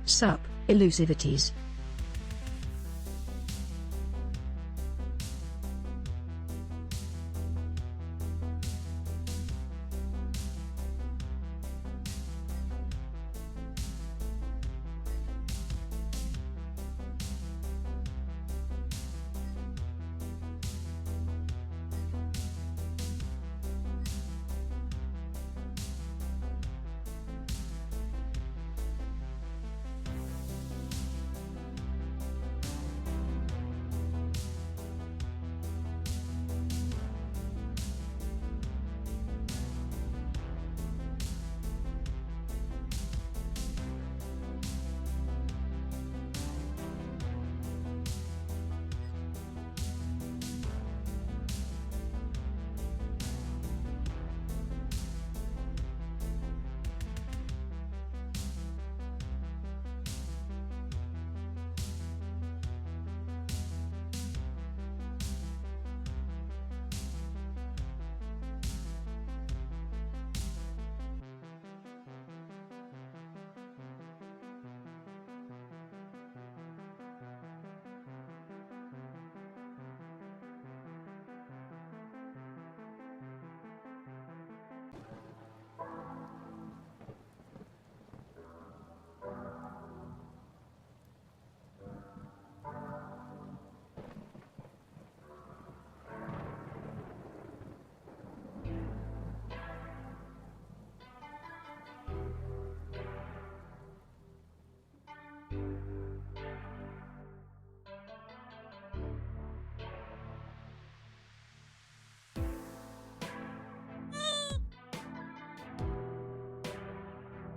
Sup, elusivities.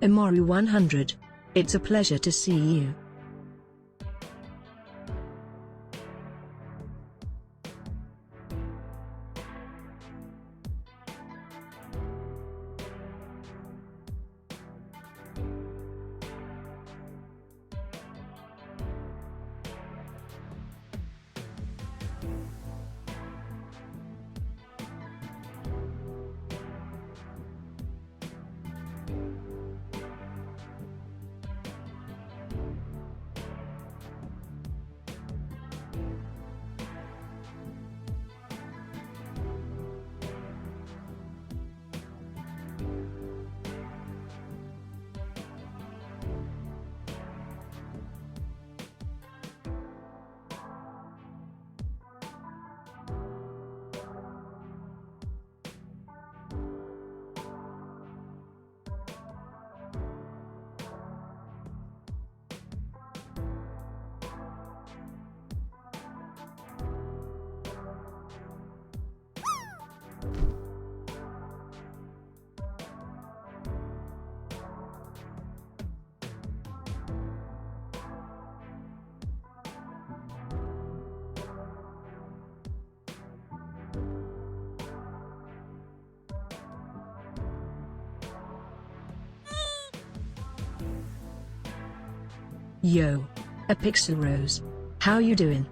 Imoru 100. It's a pleasure to see you. Yo, a Pixel Rose. How you doing?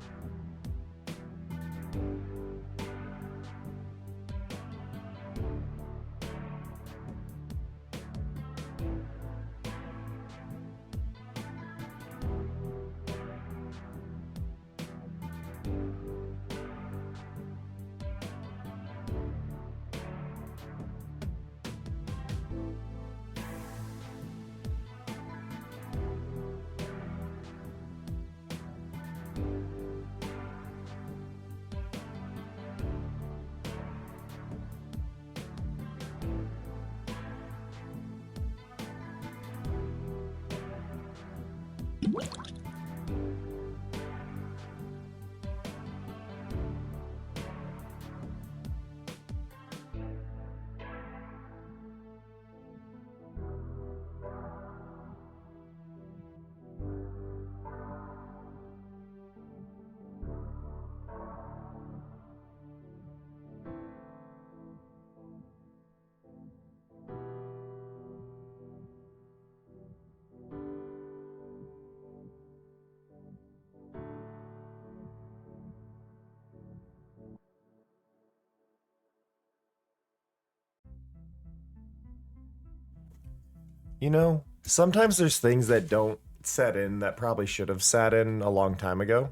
You know, sometimes there's things that don't set in that probably should have sat in a long time ago.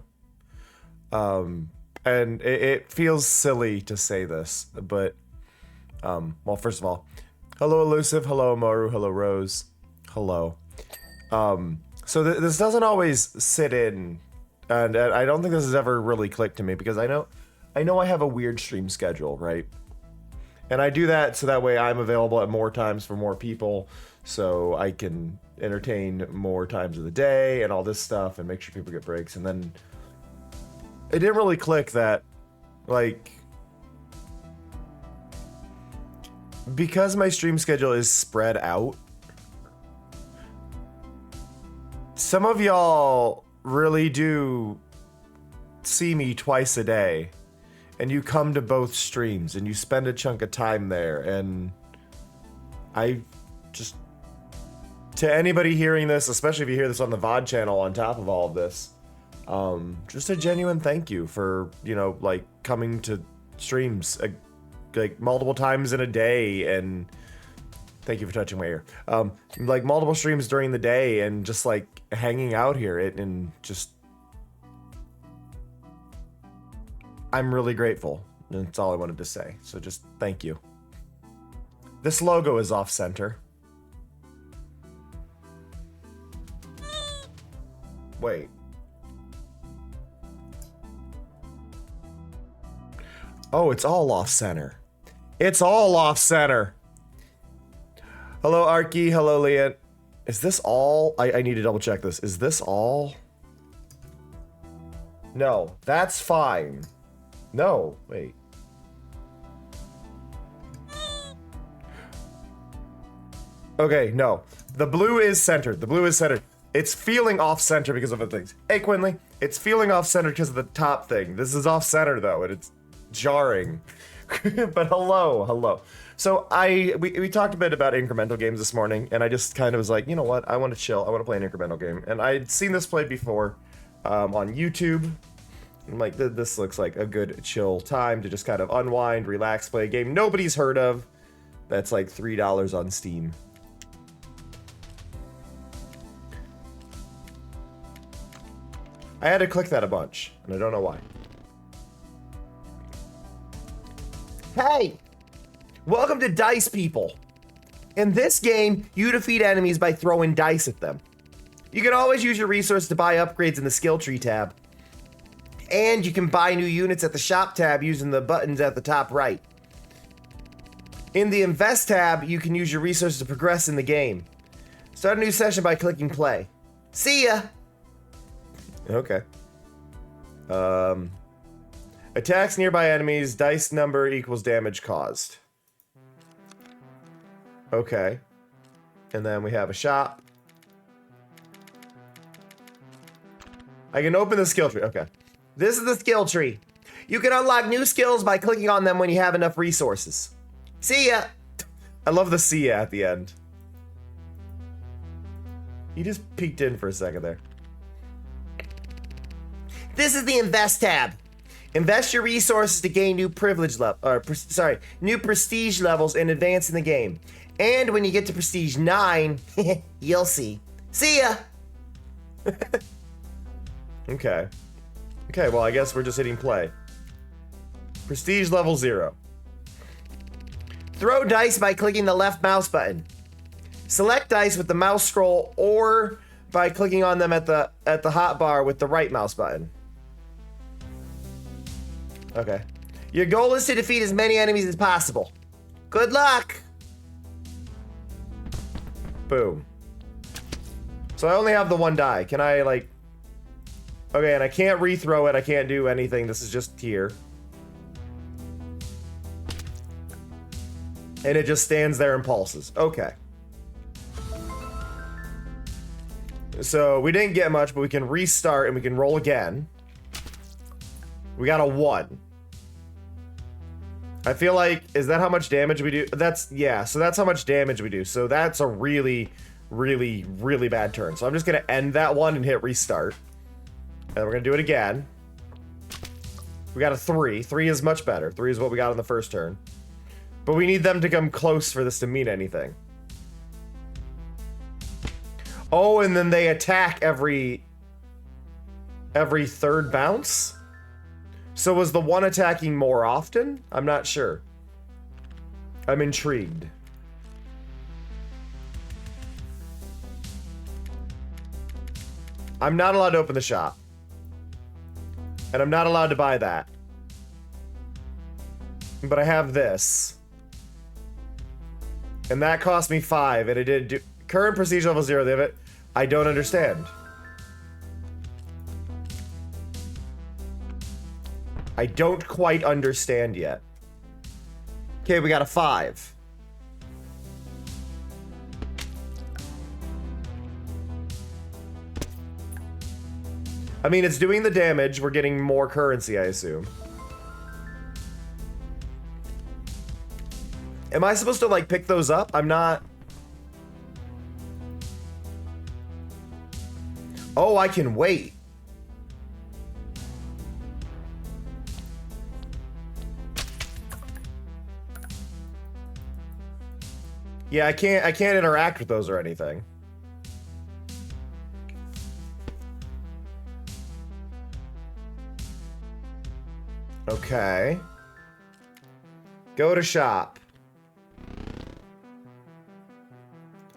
And it feels silly to say this, but well, first of all, hello Elusive, hello Maru, hello Rose, hello. So this doesn't always sit in, and I don't think this has ever really clicked to me, because I know I have a weird stream schedule, right? And I do that so that way I'm available at more times for more people, so I can entertain more times of the day and all this stuff and make sure people get breaks. And then it didn't really click that, like, because my stream schedule is spread out, some of y'all really do see me twice a day, and you come to both streams and you spend a chunk of time there, and I just, to anybody hearing this, especially if you hear this on the VOD channel on top of all of this, just a genuine thank you for, you know, like, coming to streams like multiple times in a day, and thank you for touching my ear. Like multiple streams during the day, and just like hanging out here, and just, I'm really grateful. That's all I wanted to say. So just thank you. This logo is off center. Wait. Oh, it's all off center. It's all off center. Hello, Arky. Hello, Leanne. Is this all? I need to double check this. Is this all? No, that's fine. No, wait. Okay, no. The blue is centered. The blue is centered. It's feeling off center because of other things. Hey, Quinley, it's feeling off center because of the top thing. This is off center though, and it's jarring. But hello. So we talked a bit about incremental games this morning, and I just kind of was like, you know what? I want to chill. I want to play an incremental game. And I'd seen this played before on YouTube. I'm like, this looks like a good chill time to just kind of unwind, relax, play a game nobody's heard of. That's like $3 on Steam. I had to click that a bunch, and I don't know why. Hey! Welcome to Dice People. In this game, you defeat enemies by throwing dice at them. You can always use your resources to buy upgrades in the skill tree tab. And you can buy new units at the shop tab using the buttons at the top right. In the invest tab, you can use your resources to progress in the game. Start a new session by clicking play. See ya! Okay. Attacks nearby enemies, dice number equals damage caused. Okay. And then we have a shop. I can open the skill tree. Okay. This is the skill tree. You can unlock new skills by clicking on them when you have enough resources. See ya! I love the see ya at the end. He just peeked in for a second there. This is the invest tab. Invest your resources to gain new privilege level, new prestige levels and advance in the game. And when you get to prestige 9, you'll see. See ya! Okay. Okay, well, I guess we're just hitting play. Prestige level 0. Throw dice by clicking the left mouse button. Select dice with the mouse scroll or by clicking on them at the hotbar with the right mouse button. Okay. Your goal is to defeat as many enemies as possible. Good luck! Boom. So I only have the one die. Can I, like... Okay, and I can't rethrow it. I can't do anything. This is just here. And it just stands there and pulses. Okay. So we didn't get much, but we can restart and we can roll again. We got a 1. I feel like, is that how much damage we do? That's, yeah, so that's how much damage we do. So that's a really, really, really bad turn. So I'm just going to end that one and hit restart. And we're going to do it again. We got a 3. 3 is much better. 3 is what we got on the first turn. But we need them to come close for this to mean anything. Oh, and then they attack every third bounce? So was the one attacking more often? I'm not sure. I'm intrigued. I'm not allowed to open the shop. And I'm not allowed to buy that. But I have this. And that cost me 5, and it did do... Current prestige level 0, they have it. I don't understand. I don't quite understand yet. Okay, we got a 5. I mean, it's doing the damage. We're getting more currency, I assume. Am I supposed to, like, pick those up? I'm not... Oh, I can wait. Yeah, I can't interact with those or anything. Okay. Go to shop.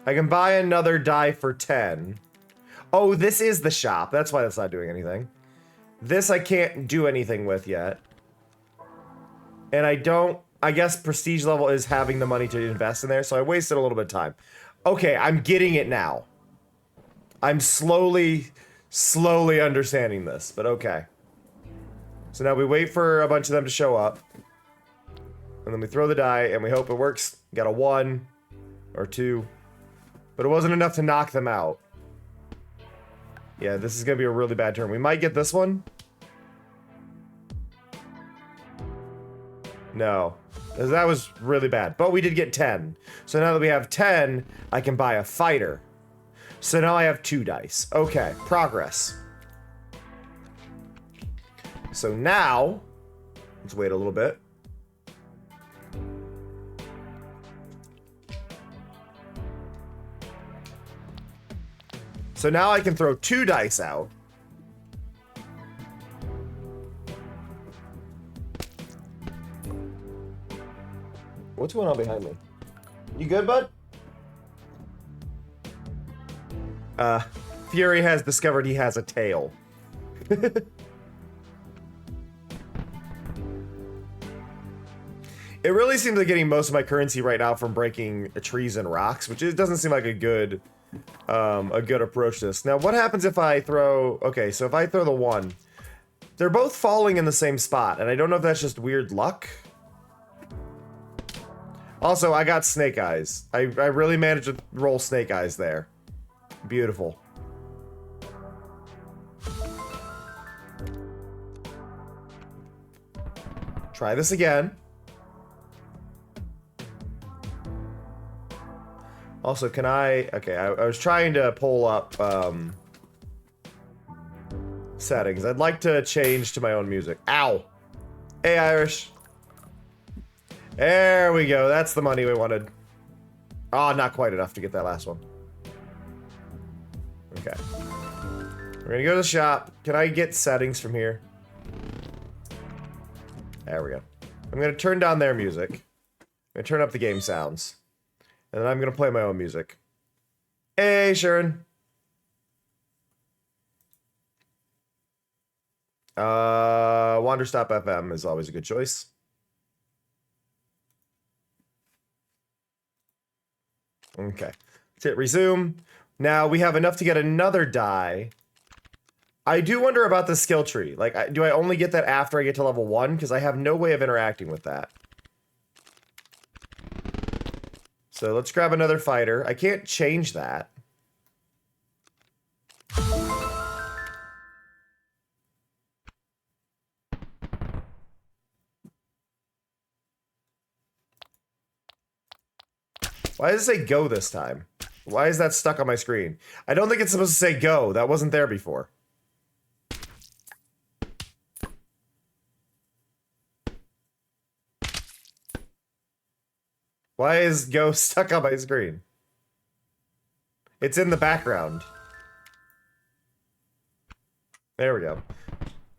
I can buy another die for 10. Oh, this is the shop. That's why that's not doing anything. This I can't do anything with yet. And I don't... I guess prestige level is having the money to invest in there, so I wasted a little bit of time. Okay, I'm getting it now. I'm slowly understanding this, but okay. So now we wait for a bunch of them to show up. And then we throw the die, and we hope it works. Got a 1 or 2. But it wasn't enough to knock them out. Yeah, this is going to be a really bad turn. We might get this one. No. That was really bad. But we did get 10. So now that we have 10, I can buy a fighter. So now I have 2 dice. Okay, progress. So now, let's wait a little bit. So now I can throw 2 dice out. What's going on behind me? You good, bud? Fury has discovered he has a tail. It really seems like getting most of my currency right now from breaking trees and rocks, which doesn't seem like a good approach to this. Now, what happens if I throw... Okay, so if I throw the 1, they're both falling in the same spot, and I don't know if that's just weird luck. Also, I got snake eyes. I really managed to roll snake eyes there. Beautiful. Try this again. Also, can I... Okay, I was trying to pull up settings. I'd like to change to my own music. Ow! Hey, Irish. There we go. That's the money we wanted. Oh, not quite enough to get that last one. Okay. We're gonna go to the shop. Can I get settings from here? There we go. I'm gonna turn down their music. I'm gonna turn up the game sounds. And then I'm gonna play my own music. Hey, Sharon. Wanderstop FM is always a good choice. Okay. Let's hit resume. Now we have enough to get another die. I do wonder about the skill tree. Like, do I only get that after I get to level 1? Because I have no way of interacting with that. So let's grab another fighter. I can't change that. Why does it say go this time? Why is that stuck on my screen? I don't think it's supposed to say go. That wasn't there before. Why is go stuck on my screen? It's in the background. There we go.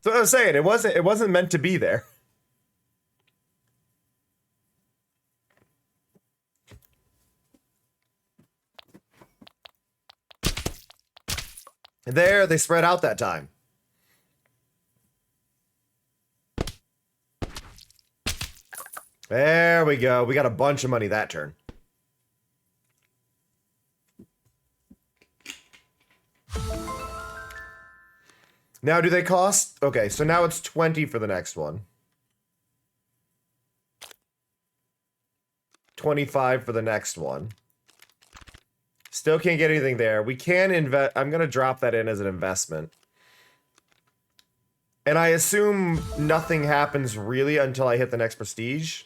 So I was saying, it wasn't meant to be there. There, they spread out that time. There we go. We got a bunch of money that turn. Now, do they cost? Okay, so now it's 20 for the next one. 25 for the next one. Still can't get anything there. We can invest. I'm going to drop that in as an investment. And I assume nothing happens really until I hit the next prestige.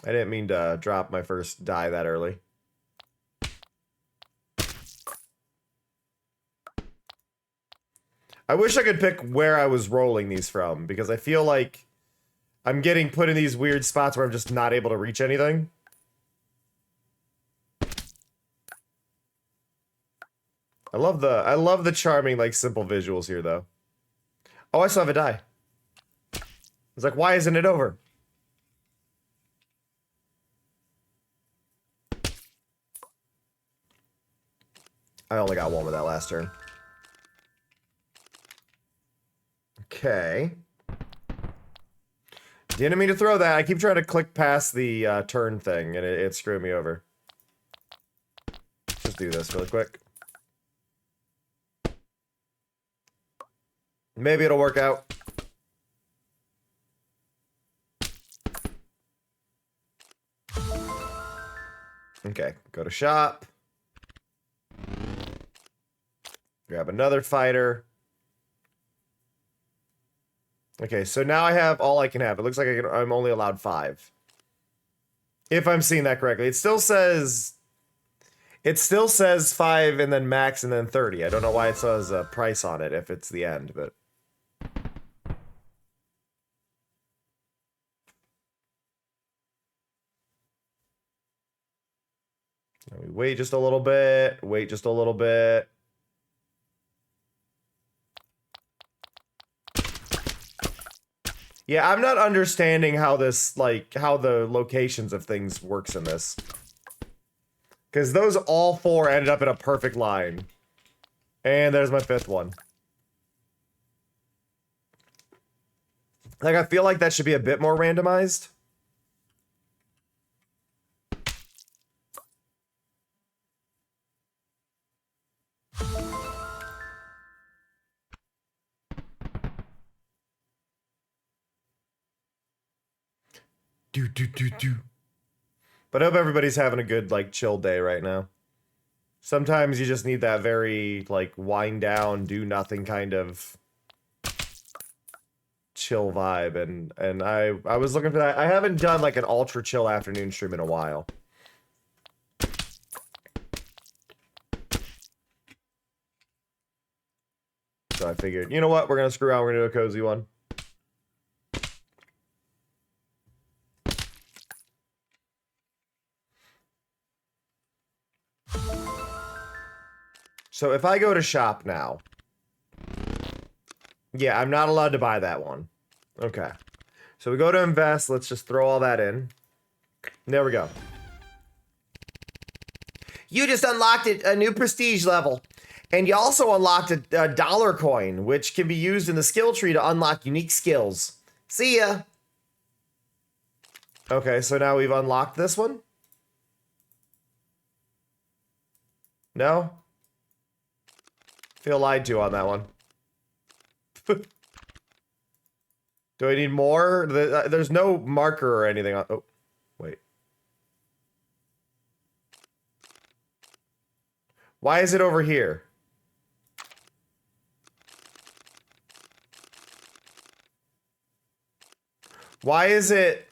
I didn't mean to drop my first die that early. I wish I could pick where I was rolling these from, because I feel like I'm getting put in these weird spots where I'm just not able to reach anything. I love the charming, like, simple visuals here, though. Oh, I still have a die. I was like, why isn't it over? I only got one with that last turn. Okay. Didn't mean to throw that. I keep trying to click past the turn thing, and it screwed me over. Let's do this really quick. Maybe it'll work out. Okay, go to shop. Grab another fighter. Okay, so now I have all I can have. It looks like I'm only allowed 5. If I'm seeing that correctly. It still says 5 and then max and then 30. I don't know why it says a price on it if it's the end, but we wait just a little bit, wait just a little bit. Yeah, I'm not understanding how this, like, how the locations of things works in this. Because those all 4 ended up in a perfect line. And there's my 5th one. Like, I feel like that should be a bit more randomized. But I hope everybody's having a good, like, chill day right now. Sometimes you just need that very, like, wind down, do nothing kind of chill vibe. And I was looking for that. I haven't done, like, an ultra chill afternoon stream in a while. So I figured, you know what? We're going to screw around. We're going to do a cozy one. So if I go to shop now, yeah, I'm not allowed to buy that one. Okay. So we go to invest. Let's just throw all that in. There we go. You just unlocked a new prestige level. And you also unlocked a dollar coin, which can be used in the skill tree to unlock unique skills. See ya. Okay, so now we've unlocked this one. No? Feel lied to on that one. Do I need more? There's no marker or anything on... Oh, wait. Why is it over here? Why is it...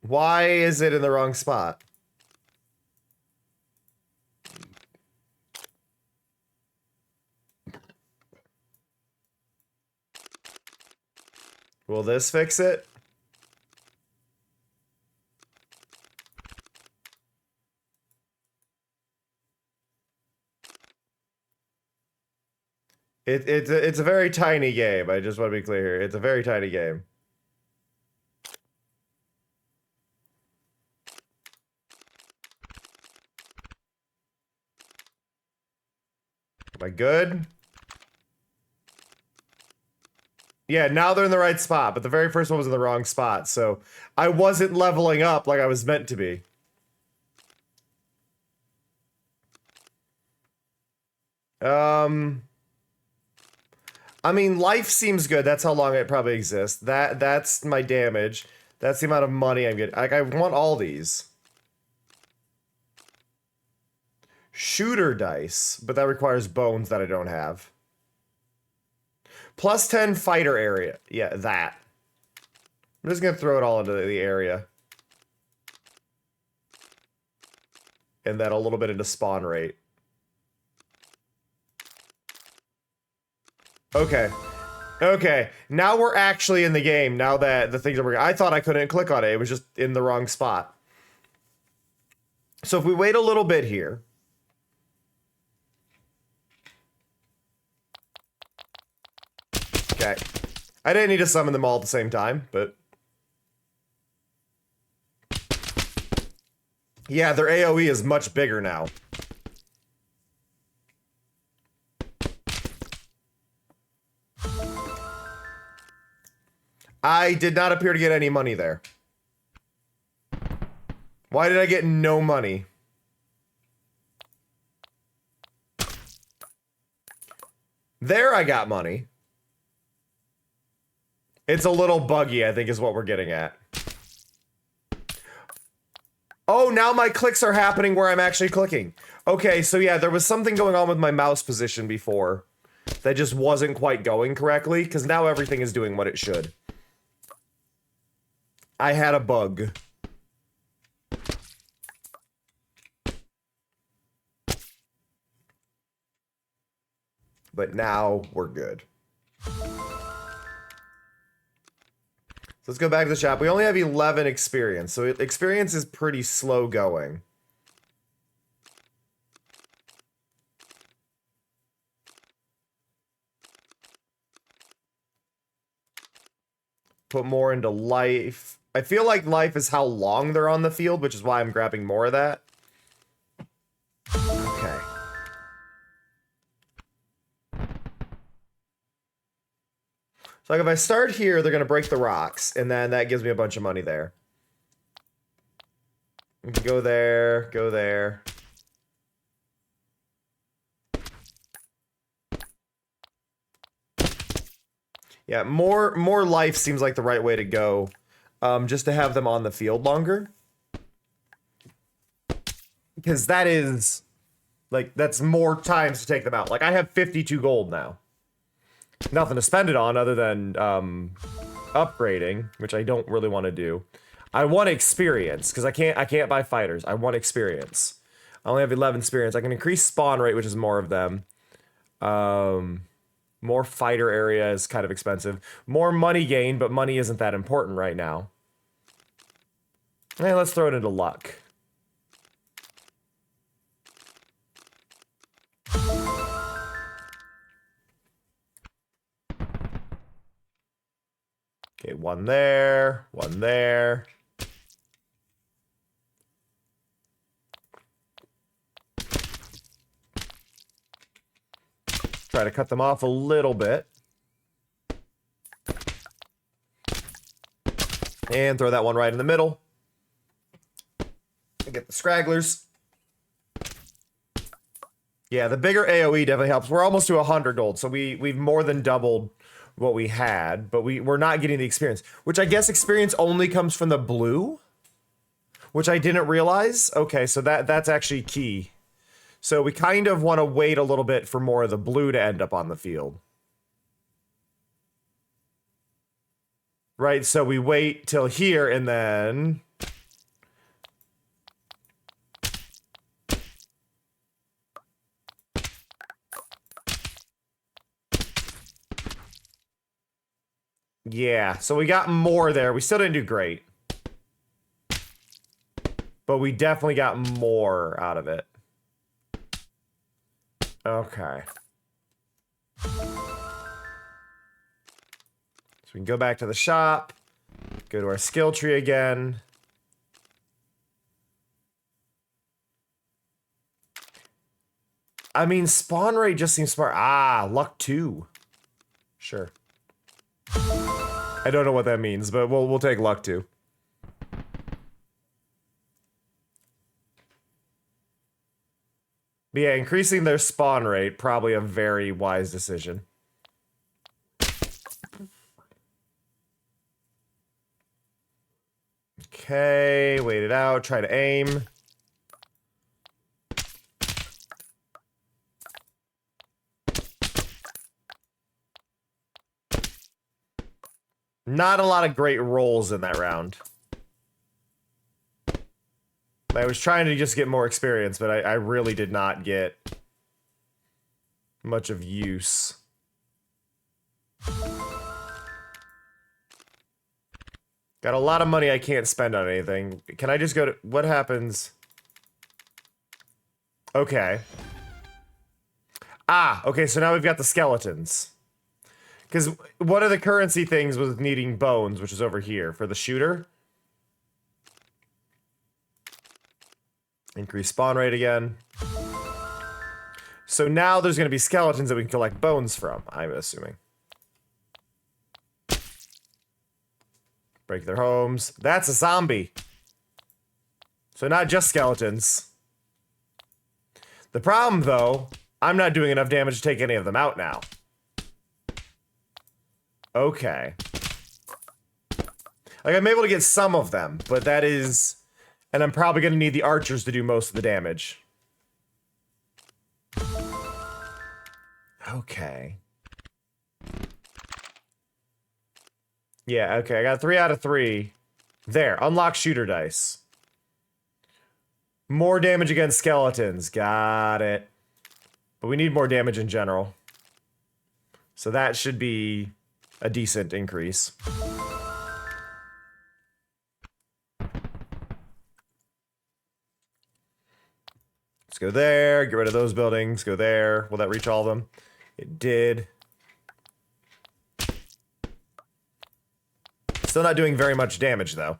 Why is it in the wrong spot? Will this fix it? It's a very tiny game. I just want to be clear here. It's a very tiny game. Am I good? Yeah, now they're in the right spot, but the very first one was in the wrong spot, so I wasn't leveling up like I was meant to be. I mean, life seems good. That's how long it probably exists. That's my damage. That's the amount of money I'm getting. Like, I want all these. Shooter dice, but that requires bones that I don't have. Plus 10 fighter area. Yeah, that. I'm just gonna throw it all into the area. And then a little bit into spawn rate. Okay. Okay, now we're actually in the game, now that the things are working. I thought I couldn't click on it, it was just in the wrong spot. So if we wait a little bit here. Okay. I didn't need to summon them all at the same time, but... yeah, their AoE is much bigger now. I did not appear to get any money there. Why did I get no money? There I got money. It's a little buggy, I think is what we're getting at. Oh, now my clicks are happening where I'm actually clicking. Okay, so yeah, there was something going on with my mouse position before that just wasn't quite going correctly, because now everything is doing what it should. I had a bug. But now we're good. So let's go back to the shop. We only have 11 experience, so experience is pretty slow going. Put more into life. I feel like life is how long they're on the field, which is why I'm grabbing more of that. Okay. So like if I start here, they're going to break the rocks, and then that gives me a bunch of money there. We can go there, go there. Yeah, more life seems like the right way to go. Just to have them on the field longer. Because that is, like, that's more times to take them out. Like, I have 52 gold now. Nothing to spend it on other than upgrading, which I don't really want to do. I want experience, because I can't buy fighters. I want experience. I only have 11 experience. I can increase spawn rate, which is more of them. More fighter area is kind of expensive. More money gain, but money isn't that important right now. Hey, let's throw it into luck. Okay, one there, one there. Try to cut them off a little bit. And throw that one right in the middle. And get the scragglers. Yeah, the bigger AoE definitely helps. We're almost to 100 gold, so we've more than doubled what we had, but we're not getting the experience. Which I guess experience only comes from the blue? Which I didn't realize. Okay, so that's actually key. So we kind of want to wait a little bit for more of the blue to end up on the field. Right, so we wait till here and then... Yeah, so we got more there. We still didn't do great. But we definitely got more out of it. Okay. So we can go back to the shop. Go to our skill tree again. I mean, spawn rate just seems smart. Ah, luck 2. Sure. I don't know what that means, but we'll take luck 2. But yeah, increasing their spawn rate, probably a very wise decision. Okay, wait it out, try to aim. Not a lot of great rolls in that round. I was trying to just get more experience, but I really did not get much of use. Got a lot of money I can't spend on anything. Can I just go to... What happens? Okay. Ah, okay, so now we've got the skeletons. Because one of the currency things was needing bones, which is over here, for the shooter. Increase spawn rate again. So now there's going to be skeletons that we can collect bones from, I'm assuming. Break their homes. That's a zombie. So not just skeletons. The problem, though, I'm not doing enough damage to take any of them out now. Okay. Like, I'm able to get some of them, but that is... And I'm probably going to need the archers to do most of the damage. Okay. Yeah, okay, I got 3 out of 3. There, unlock shooter dice. More damage against skeletons, got it. But we need more damage in general. So that should be a decent increase. Let's go there, get rid of those buildings, go there. Will that reach all of them? It did. Still not doing very much damage, though.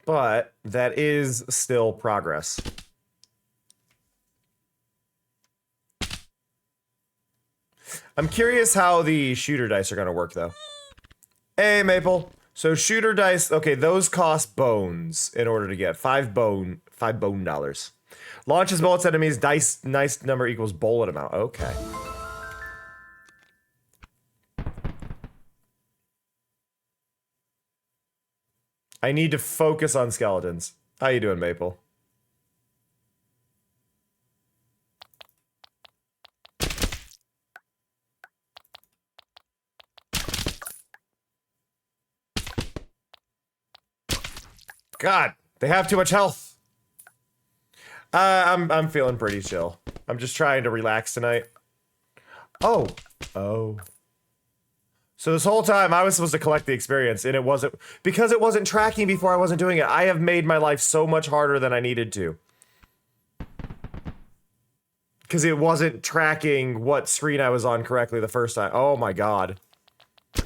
But that is still progress. I'm curious how the shooter dice are going to work, though. Hey, Maple. So shooter dice, okay, those cost bones in order to get 5 bone dollars. Launches bullets at enemies, dice nice number equals bullet amount. Okay. I need to focus on skeletons. How you doing, Maple? God, they have too much health. I'm feeling pretty chill. I'm just trying to relax tonight. Oh. Oh. So this whole time I was supposed to collect the experience and it wasn't, because it wasn't tracking before I wasn't doing it. I have made my life so much harder than I needed to. Because it wasn't tracking what screen I was on correctly the first time. Oh my god. Oh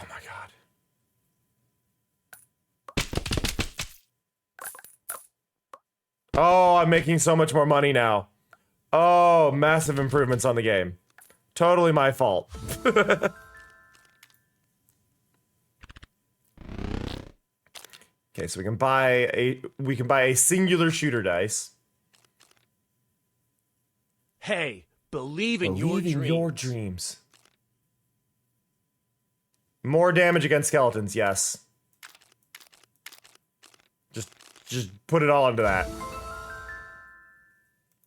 my god. Oh, I'm making so much more money now. Oh, massive improvements on the game. Totally my fault. Okay, so we can buy a singular shooter dice. Hey, believe in your dreams. More damage against skeletons, yes. Just put it all into that.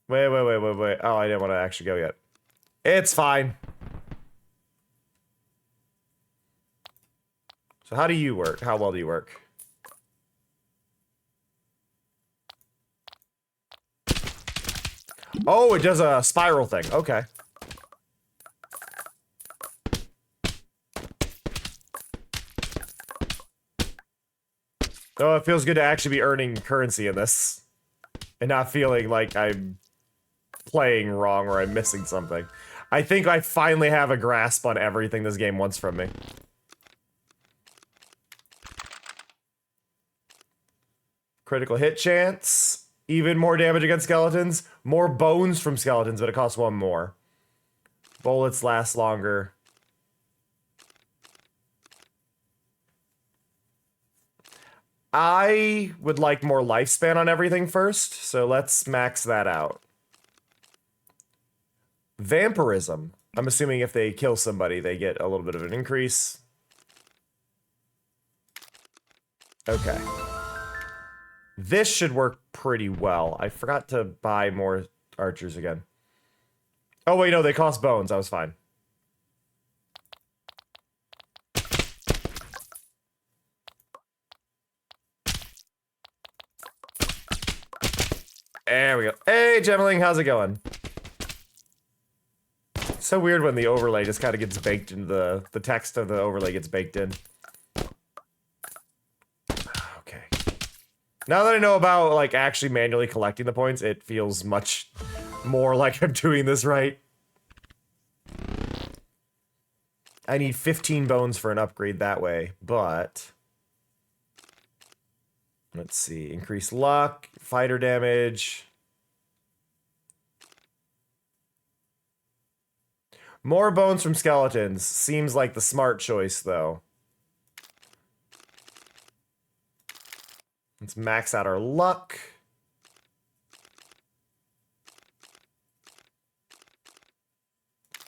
Wait. Oh, I didn't want to actually go yet. It's fine. So how do you work? How well do you work? Oh, it does a spiral thing. Okay. Oh, it feels good to actually be earning currency in this. And not feeling like I'm playing wrong or I'm missing something. I think I finally have a grasp on everything this game wants from me. Critical hit chance. Even more damage against skeletons. More bones from skeletons, but it costs 1 more. Bullets last longer. I would like more lifespan on everything first, so let's max that out. Vampirism. I'm assuming if they kill somebody, they get a little bit of an increase. Okay. This should work pretty well. I forgot to buy more archers again. Oh, wait, no, they cost bones. I was fine. There we go. Hey, Gemmeling, how's it going? It's so weird when the overlay just kind of gets baked into the text of the overlay gets baked in. Okay. Now that I know about, like, actually manually collecting the points, it feels much more like I'm doing this right. I need 15 bones for an upgrade that way, but... Let's see. Increase luck, fighter damage. More bones from skeletons. Seems like the smart choice, though. Let's max out our luck.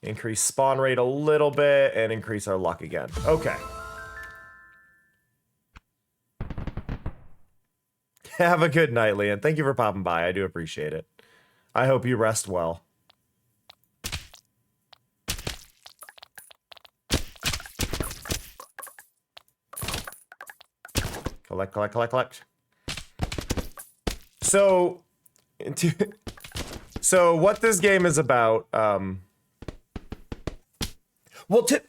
Increase spawn rate a little bit, and increase our luck again. Okay. Have a good night, Leon. Thank you for popping by. I do appreciate it. I hope you rest well. Collect, collect, collect, collect. So, so what this game is about, well,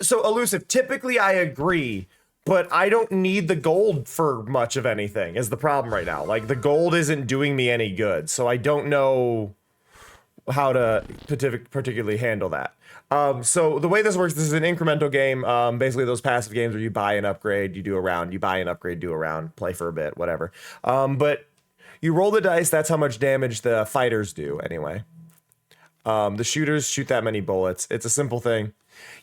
so Elusive, typically I agree, but I don't need the gold for much of anything, is the problem right now. Like, the gold isn't doing me any good, so I don't know how to particularly handle that. So the way this works, this is an incremental game. Basically those passive games where you buy an upgrade, you do a round, you buy an upgrade, do a round, play for a bit, whatever. But you roll the dice, that's how much damage the fighters do, anyway. The shooters shoot that many bullets. It's a simple thing.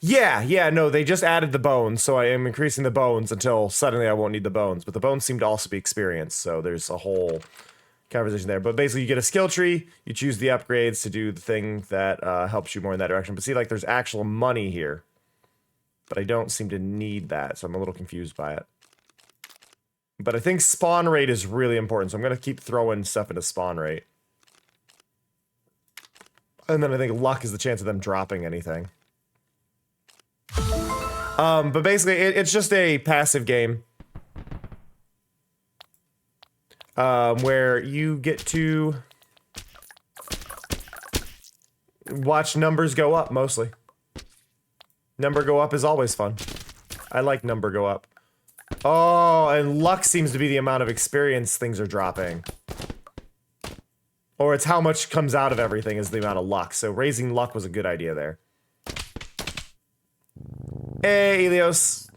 Yeah, no, they just added the bones, so I am increasing the bones until suddenly I won't need the bones. But the bones seem to also be experience, so there's a whole conversation there. But basically, you get a skill tree, you choose the upgrades to do the thing that helps you more in that direction. But see, like, there's actual money here. But I don't seem to need that, so I'm a little confused by it. But I think spawn rate is really important, so I'm going to keep throwing stuff into spawn rate. And then I think luck is the chance of them dropping anything. But basically, it's just a passive game. Where you get to watch numbers go up, mostly. Number go up is always fun. I like number go up. Oh, and luck seems to be the amount of experience things are dropping. Or it's how much comes out of everything is the amount of luck. So raising luck was a good idea there. Hey, Elios.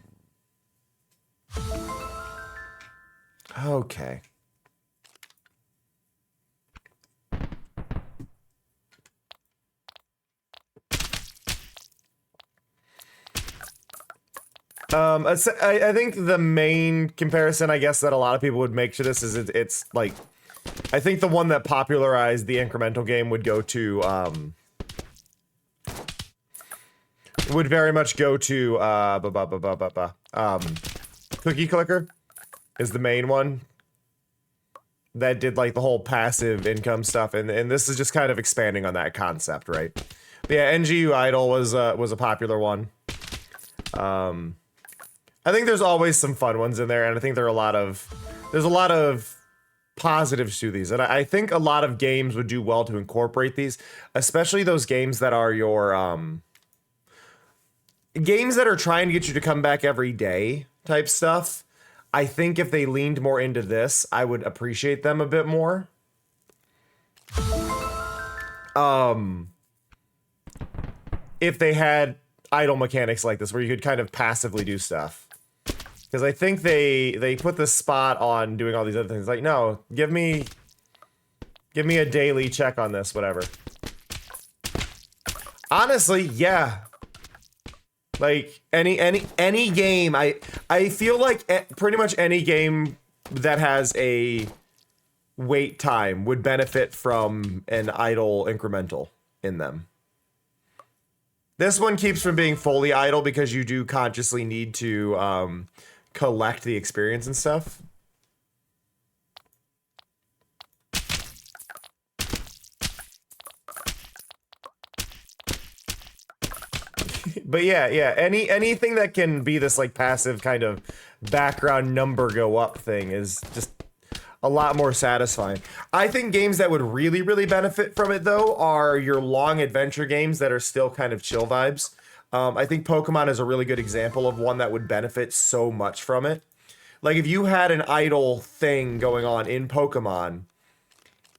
Okay. I think the main comparison, I guess, that a lot of people would make to this is it's like, I think the one that popularized the incremental game would go to, would very much go to, Cookie Clicker is the main one that did like the whole passive income stuff, and this is just kind of expanding on that concept, right? But yeah, NGU Idol was a popular one. I think there's always some fun ones in there, and I think there's a lot of positives to these. And I think a lot of games would do well to incorporate these, especially those games that are your games that are trying to get you to come back every day type stuff. I think if they leaned more into this, I would appreciate them a bit more. If they had idle mechanics like this where you could kind of passively do stuff. Because I think they put the spot on doing all these other things. Like, no, give me a daily check on this, whatever. Honestly, yeah. Like any game, I feel like pretty much any game that has a wait time would benefit from an idle incremental in them. This one keeps from being fully idle because you do consciously need to collect the experience and stuff. But yeah, anything that can be this like passive kind of background number go up thing is just a lot more satisfying. I think games that would really, really benefit from it though are your long adventure games that are still kind of chill vibes. I think Pokemon is a really good example of one that would benefit so much from it. Like if you had an idle thing going on in Pokemon,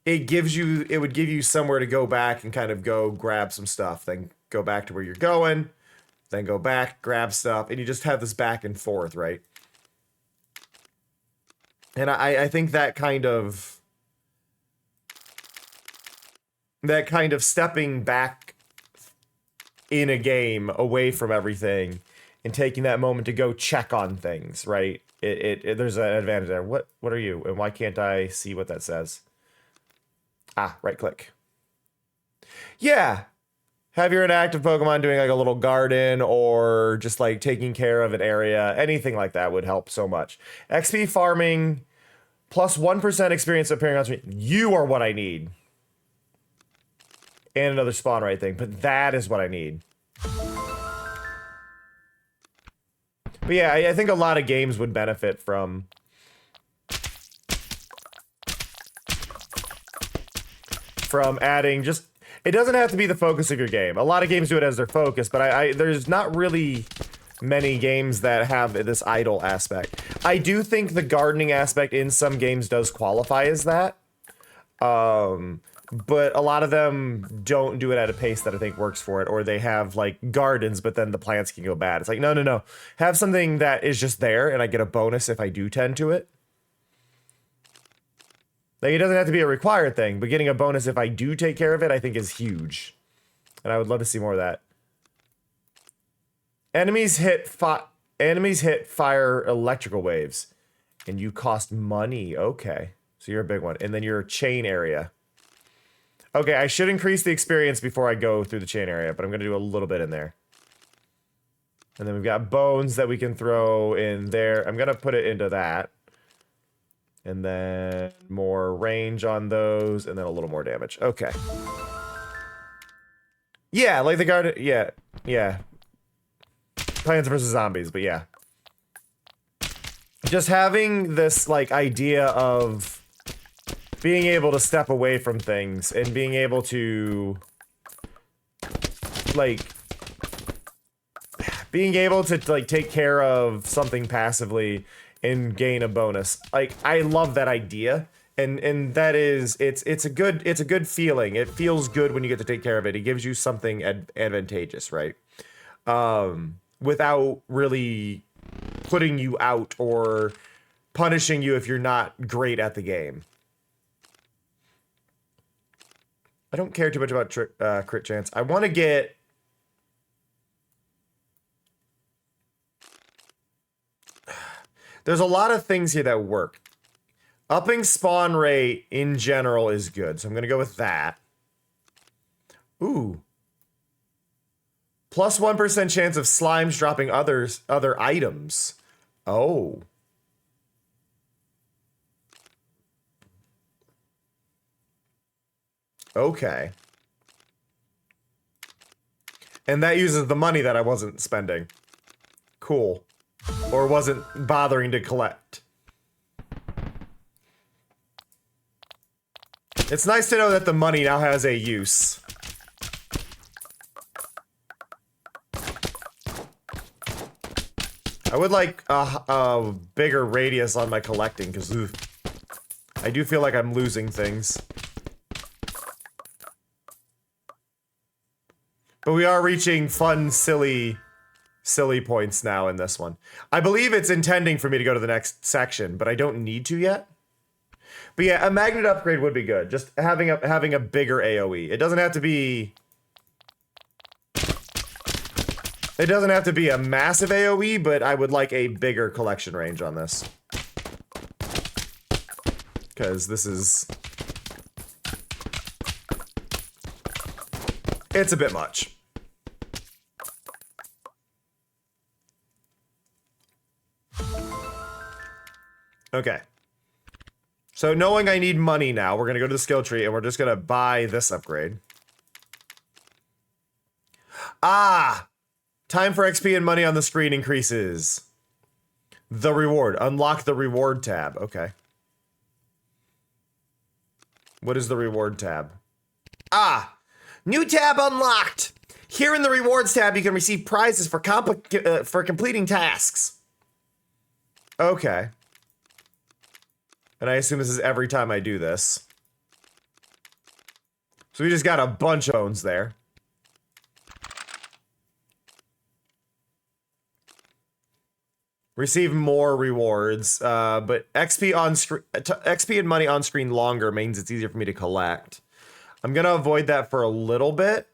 it would give you somewhere to go back and kind of go grab some stuff, then go back to where you're going, then go back, grab stuff, and you just have this back and forth, right? And I think that kind of stepping back in a game away from everything and taking that moment to go check on things, right? There's an advantage there. What are you? And why can't I see what that says? Ah, right click. Yeah. Have your inactive Pokemon doing like a little garden or just like taking care of an area. Anything like that would help so much. XP farming plus 1% experience appearing on screen. You are what I need. And another spawn right thing, but that is what I need. But yeah, I think a lot of games would benefit from adding just... It doesn't have to be the focus of your game. A lot of games do it as their focus, but there's not really many games that have this idle aspect. I do think the gardening aspect in some games does qualify as that. But a lot of them don't do it at a pace that I think works for it, or they have like gardens, but then the plants can go bad. It's like, no. Have something that is just there and I get a bonus if I do tend to it. Like, it doesn't have to be a required thing, but getting a bonus if I do take care of it, I think is huge. And I would love to see more of that. Enemies hit fire electrical waves. And you cost money. Okay. So you're a big one. And then your chain area. Okay, I should increase the experience before I go through the chain area, but I'm going to do a little bit in there. And then we've got bones that we can throw in there. I'm going to put it into that. And then more range on those, and then a little more damage. Okay. Yeah, like the guard. Yeah. Plants vs. Zombies, but yeah. Just having this, like, idea of being able to step away from things and being able to, like, take care of something passively and gain a bonus. Like, I love that idea, and that is, it's a good feeling. It feels good when you get to take care of it. It gives you something advantageous, right? Without really putting you out or punishing you if you're not great at the game. I don't care too much about crit chance. I want to get... There's a lot of things here that work. Upping spawn rate in general is good, so I'm going to go with that. Ooh. Plus 1% chance of slimes dropping other items. Oh. Okay. And that uses the money that I wasn't spending. Cool. Or wasn't bothering to collect. It's nice to know that the money now has a use. I would like a bigger radius on my collecting, because I do feel like I'm losing things. But we are reaching fun, silly points now in this one. I believe it's intending for me to go to the next section, but I don't need to yet. But yeah, a magnet upgrade would be good. Just having a bigger AoE. It doesn't have to be... It doesn't have to be a massive AoE, but I would like a bigger collection range on this. Because this is... It's a bit much. Okay. So knowing I need money now, we're going to go to the skill tree and we're just going to buy this upgrade. Ah! Time for XP and money on the screen increases. The reward. Unlock the reward tab. Okay. What is the reward tab? Ah! New tab unlocked! Here in the rewards tab, you can receive prizes for completing tasks. Okay. And I assume this is every time I do this. So we just got a bunch of bones there. Receive more rewards, but XP on XP and money on screen longer means it's easier for me to collect. I'm gonna avoid that for a little bit.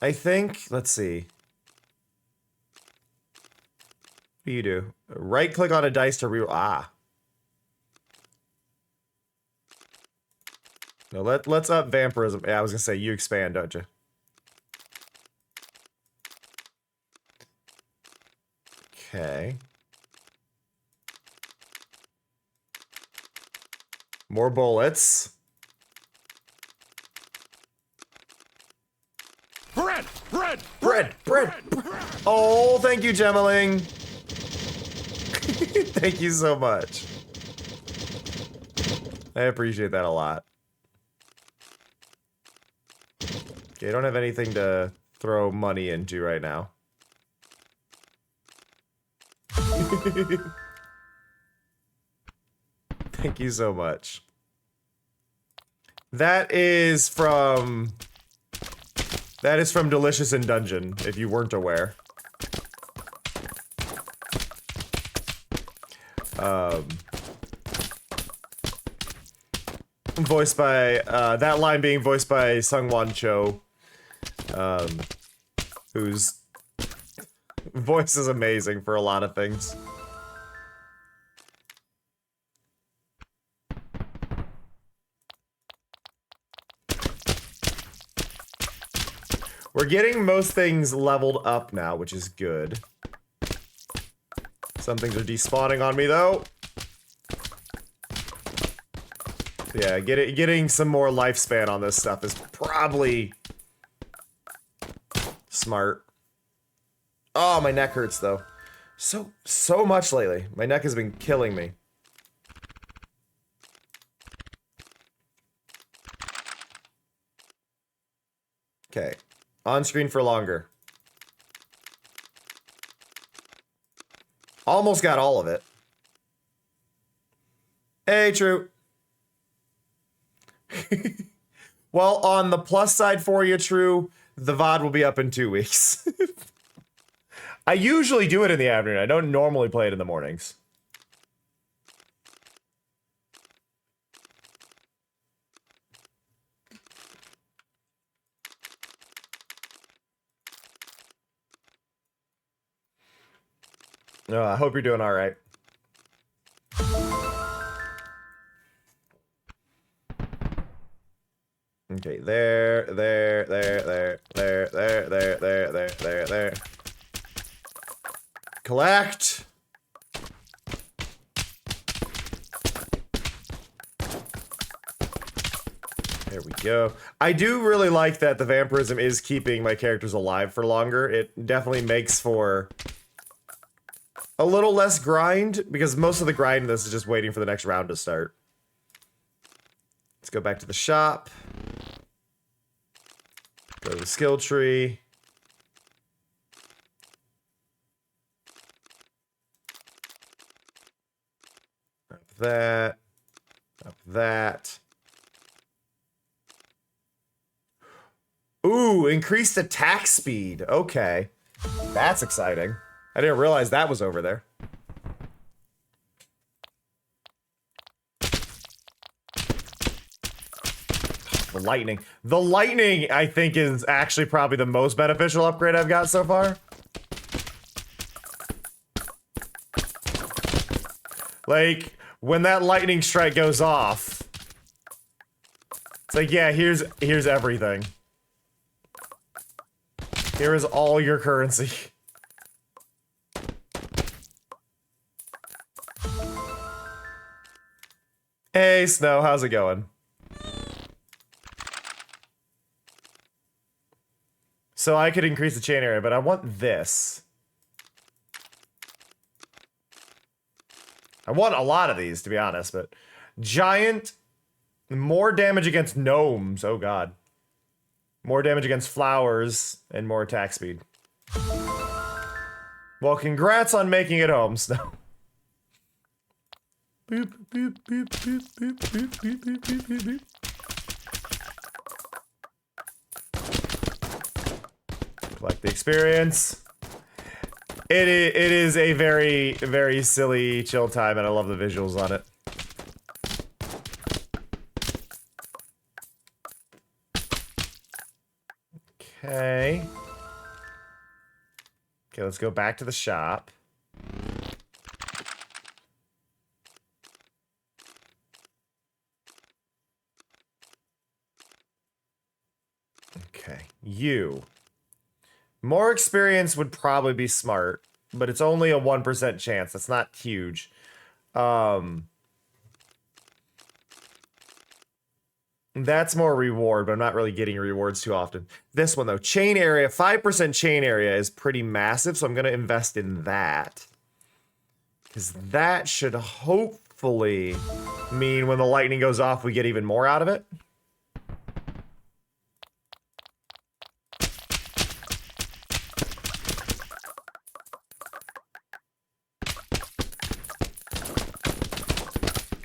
I think, let's see. What do you do? Right click on a dice to No, let's up vampirism. Yeah, I was gonna say you expand, don't you? Okay. More bullets. Bread! Bread! Oh, thank you, Gemmeling. Thank you so much. I appreciate that a lot. Okay, I don't have anything to throw money into right now. Thank you so much. That is from Delicious in Dungeon, if you weren't aware. Voiced by, that line being voiced by Sungwon Cho, whose voice is amazing for a lot of things. We're getting most things leveled up now, which is good. Some things are despawning on me, though. Yeah, getting some more lifespan on this stuff is probably smart. Oh, my neck hurts, though. So much lately. My neck has been killing me. Okay. On screen for longer. Almost got all of it. Hey, True. Well, on the plus side for you, True, the VOD will be up in 2 weeks. I usually do it in the afternoon. I don't normally play it in the mornings. No, I hope you're doing all right. Okay, there. Collect. There we go. I do really like that the vampirism is keeping my characters alive for longer. It definitely makes for a little less grind, because most of the grind in this is just waiting for the next round to start. Let's go back to the shop. Go to the skill tree. Up that. Up that. Ooh, increased attack speed. Okay. That's exciting. I didn't realize that was over there. The lightning. The lightning, I think, is actually probably the most beneficial upgrade I've got so far. Like, when that lightning strike goes off, it's like, yeah, here's everything. Here is all your currency. Hey, Snow, how's it going? So I could increase the chain area, but I want this. I want a lot of these, to be honest, but... Giant... More damage against gnomes. Oh, God. More damage against flowers, and more attack speed. Well, congrats on making it home, Snow. Boop, boop, boop, boop, boop, boop, boop, boop, boop, boop, boop. Collect the experience. It is a very, very silly chill time, and I love the visuals on it. Okay. Okay, let's go back to the shop. Okay, you. More experience would probably be smart, but it's only a 1% chance. That's not huge. That's more reward, but I'm not really getting rewards too often. This one, though, chain area, 5% chain area is pretty massive, so I'm going to invest in that. Because that should hopefully mean when the lightning goes off, we get even more out of it.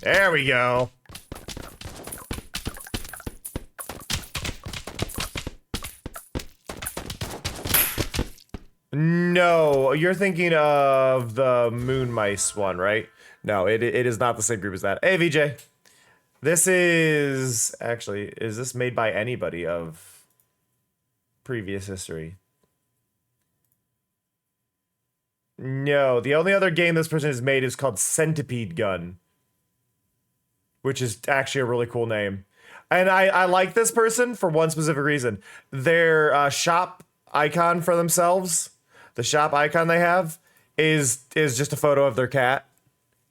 There we go. No, you're thinking of the moon mice one, right? No, it is not the same group as that. Hey, VJ. This is... Actually, is this made by anybody of previous history? No, the only other game this person has made is called Centipede Gun. Which is actually a really cool name. And I like this person for one specific reason. Their shop icon for themselves, the shop icon they have, is just a photo of their cat.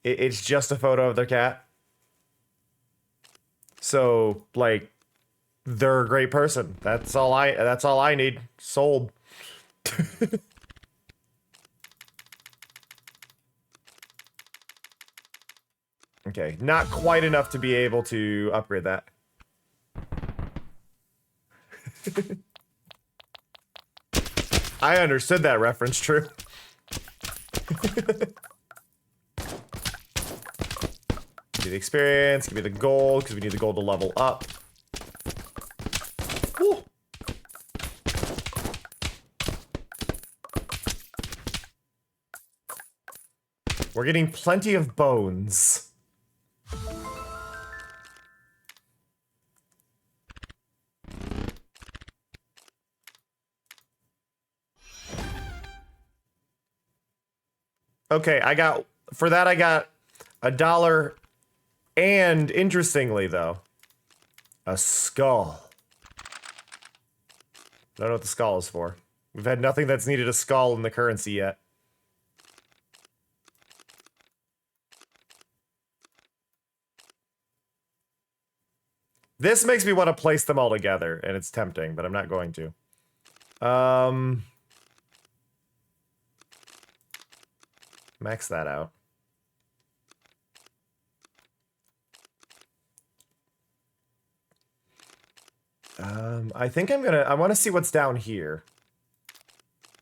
It's just a photo of their cat. So, like, they're a great person. That's all I need. Sold. Okay, not quite enough to be able to upgrade that. I understood that reference, true. Give me the experience, give me the gold, because we need the gold to level up. Woo. We're getting plenty of bones. Okay, I got $1, and interestingly though, a skull. I don't know what the skull is for. We've had nothing that's needed a skull in the currency yet. This makes me want to place them all together, and it's tempting, but I'm not going to. Max that out. I think I want to see what's down here.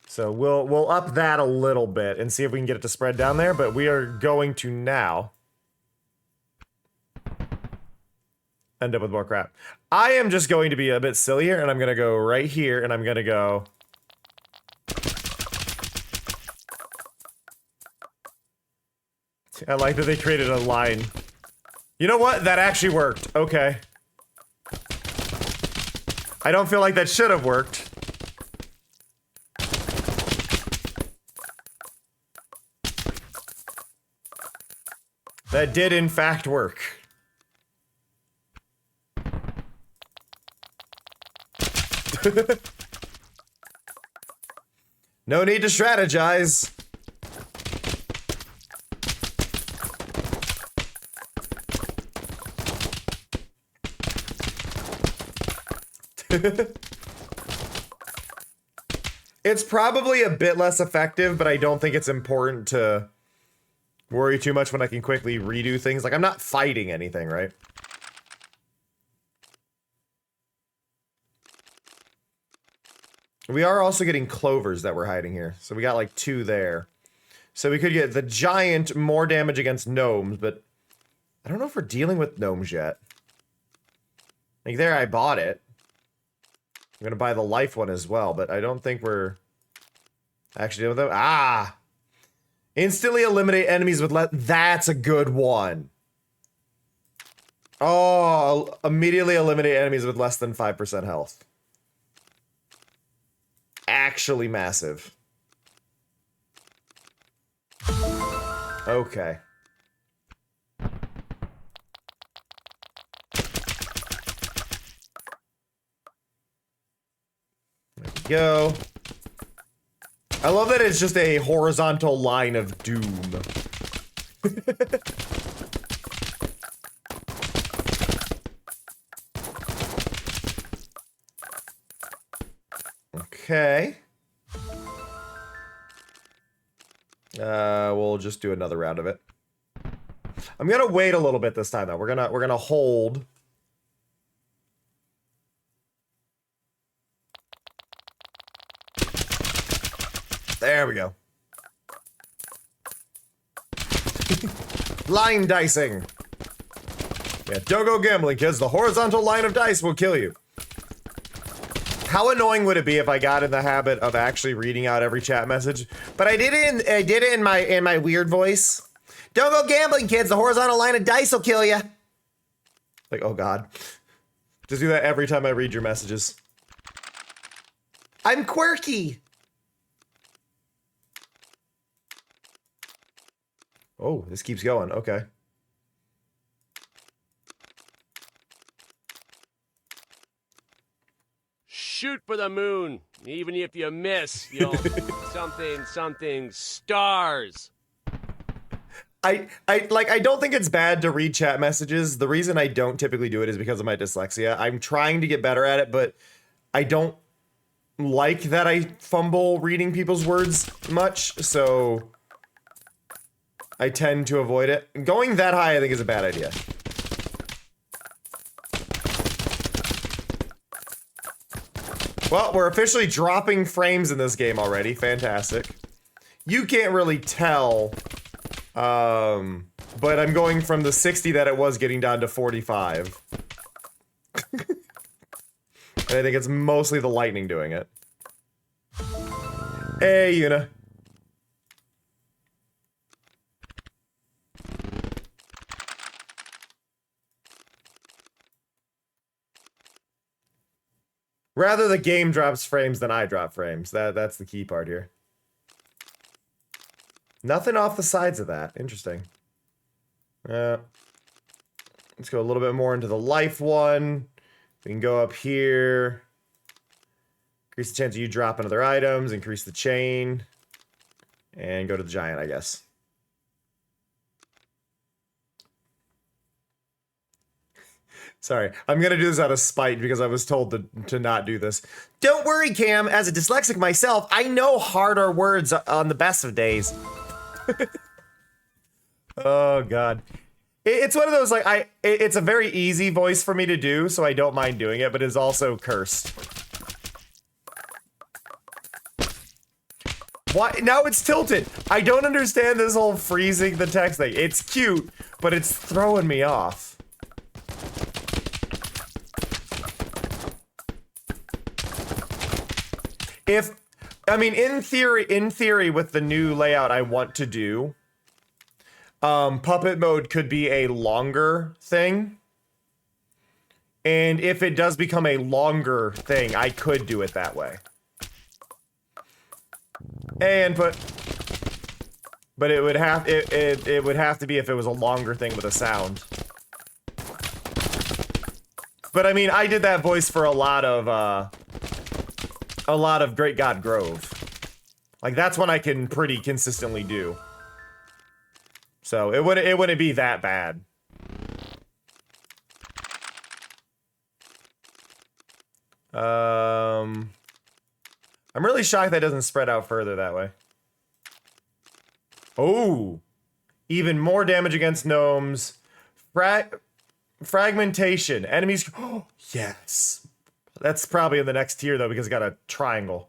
So we'll up that a little bit and see if we can get it to spread down there, but we are going to now end up with more crap. I am just going to be a bit sillier, and I'm going to go right here, and I'm going to go... I like that they created a line. You know what? That actually worked. Okay. I don't feel like that should have worked. That did, in fact, work. No need to strategize. It's probably a bit less effective, but I don't think it's important to worry too much when I can quickly redo things. Like, I'm not fighting anything, right? We are also getting clovers that we're hiding here. So we got like 2 there. So we could get the giant more damage against gnomes, but I don't know if we're dealing with gnomes yet. Like there, I bought it. I'm gonna buy the life one as well, but I don't think we're actually dealing with them. Ah! Instantly eliminate enemies with less. That's a good one. Oh, immediately eliminate enemies with less than 5% health. Actually massive. Okay. There we go. I love that it's just a horizontal line of doom. Okay. We'll just do another round of it. I'm gonna wait a little bit this time though. We're gonna hold. There we go. Line dicing. Yeah, don't go gambling, kids. The horizontal line of dice will kill you. How annoying would it be if I got in the habit of actually reading out every chat message? But I did it in my weird voice. Don't go gambling, kids. The horizontal line of dice will kill you. Like, oh god. Just do that every time I read your messages. I'm quirky. Oh, this keeps going. Okay. Shoot for the moon. Even if you miss, you'll something stars. I don't think it's bad to read chat messages. The reason I don't typically do it is because of my dyslexia. I'm trying to get better at it, but I don't like that I fumble reading people's words much, so I tend to avoid it. Going that high, I think, is a bad idea. Well, we're officially dropping frames in this game already. Fantastic. You can't really tell, but I'm going from the 60 that it was getting down to 45. And I think it's mostly the lightning doing it. Hey, Yuna. Rather the game drops frames than I drop frames. That's the key part here. Nothing off the sides of that. Interesting. Let's go a little bit more into the life one. We can go up here. Increase the chance of you dropping other items. Increase the chain. And go to the giant, I guess. Sorry, I'm gonna do this out of spite because I was told to not do this. Don't worry, Cam. As a dyslexic myself, I know harder words on the best of days. Oh, God. It's one of those, like, it's a very easy voice for me to do, so I don't mind doing it, but it's also cursed. Why? Now it's tilted. I don't understand this whole freezing the text thing. It's cute, but it's throwing me off. I mean, in theory, with the new layout I want to do, puppet mode could be a longer thing. And if it does become a longer thing, I could do it that way. But it would have it would have to be if it was a longer thing with a sound. But I mean, I did that voice for a lot of Great God Grove. Like, that's one I can pretty consistently do. So it wouldn't be that bad. I'm really shocked that doesn't spread out further that way. Oh, even more damage against gnomes. Fragmentation. Enemies. Oh, yes. That's probably in the next tier though, because it got a triangle.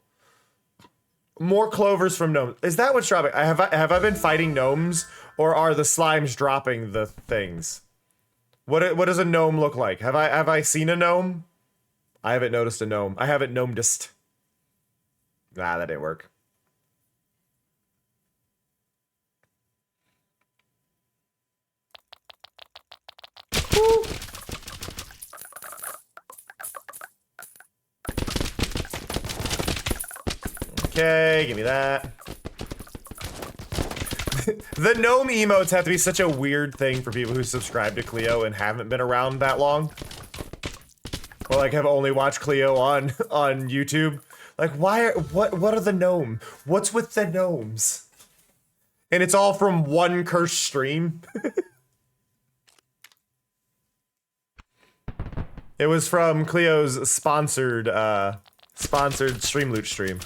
More clovers from gnomes. Is that what's dropping? Have I been fighting gnomes, or are the slimes dropping the things? What does a gnome look like? Have I seen a gnome? I haven't noticed a gnome. I haven't gnomedist. Nah, that didn't work. Woo. Okay, give me that. The gnome emotes have to be such a weird thing for people who subscribe to Cleo and haven't been around that long. Or like have only watched Cleo on YouTube. Like, what are the gnome? What's with the gnomes? And it's all from one cursed stream. It was from Cleo's sponsored stream loot stream.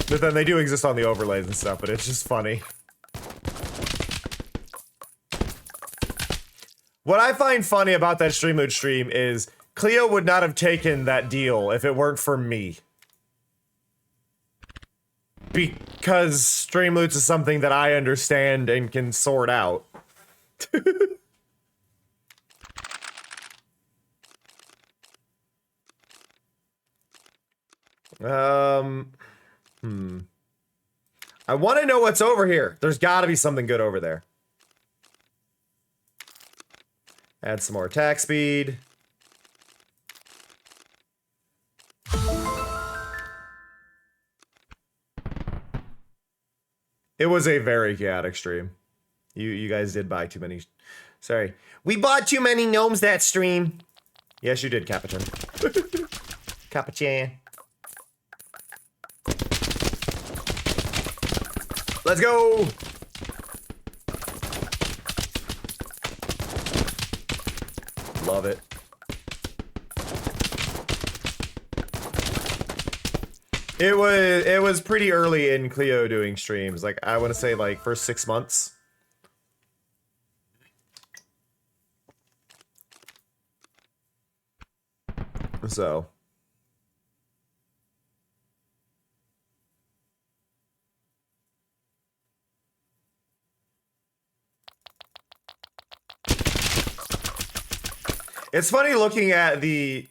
But then they do exist on the overlays and stuff, but it's just funny. What I find funny about that Streamloot stream is Cleo would not have taken that deal if it weren't for me. Because Streamloots is something that I understand and can sort out. I want to know what's over here. There's got to be something good over there. Add some more attack speed. It was a very chaotic stream. You guys did buy too many. Sorry. We bought too many gnomes that stream. Yes, you did, Capuchin. Capuchin. Let's go! Love it. It was pretty early in Cleo doing streams. Like, I want to say, like, first 6 months. So. It's funny looking at this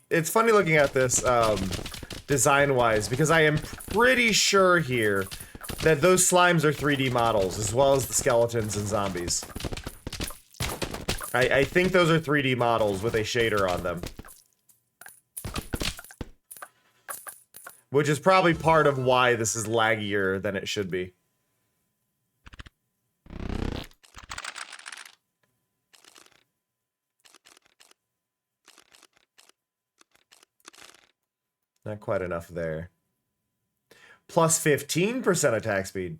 design-wise, because I am pretty sure here that those slimes are 3D models, as well as the skeletons and zombies. I think those are 3D models with a shader on them. Which is probably part of why this is laggier than it should be. Not quite enough there. Plus 15% attack speed.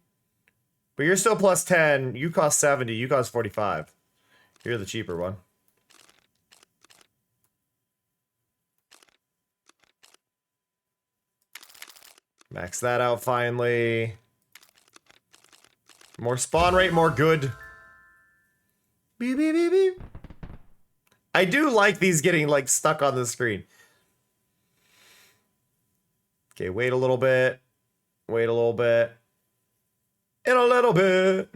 But you're still plus 10. You cost 70. You cost 45. You're the cheaper one. Max that out finally. More spawn rate, more good. Beep, beep, beep, beep. I do like these getting, like, stuck on the screen. Okay, wait a little bit. Wait a little bit. And a little bit.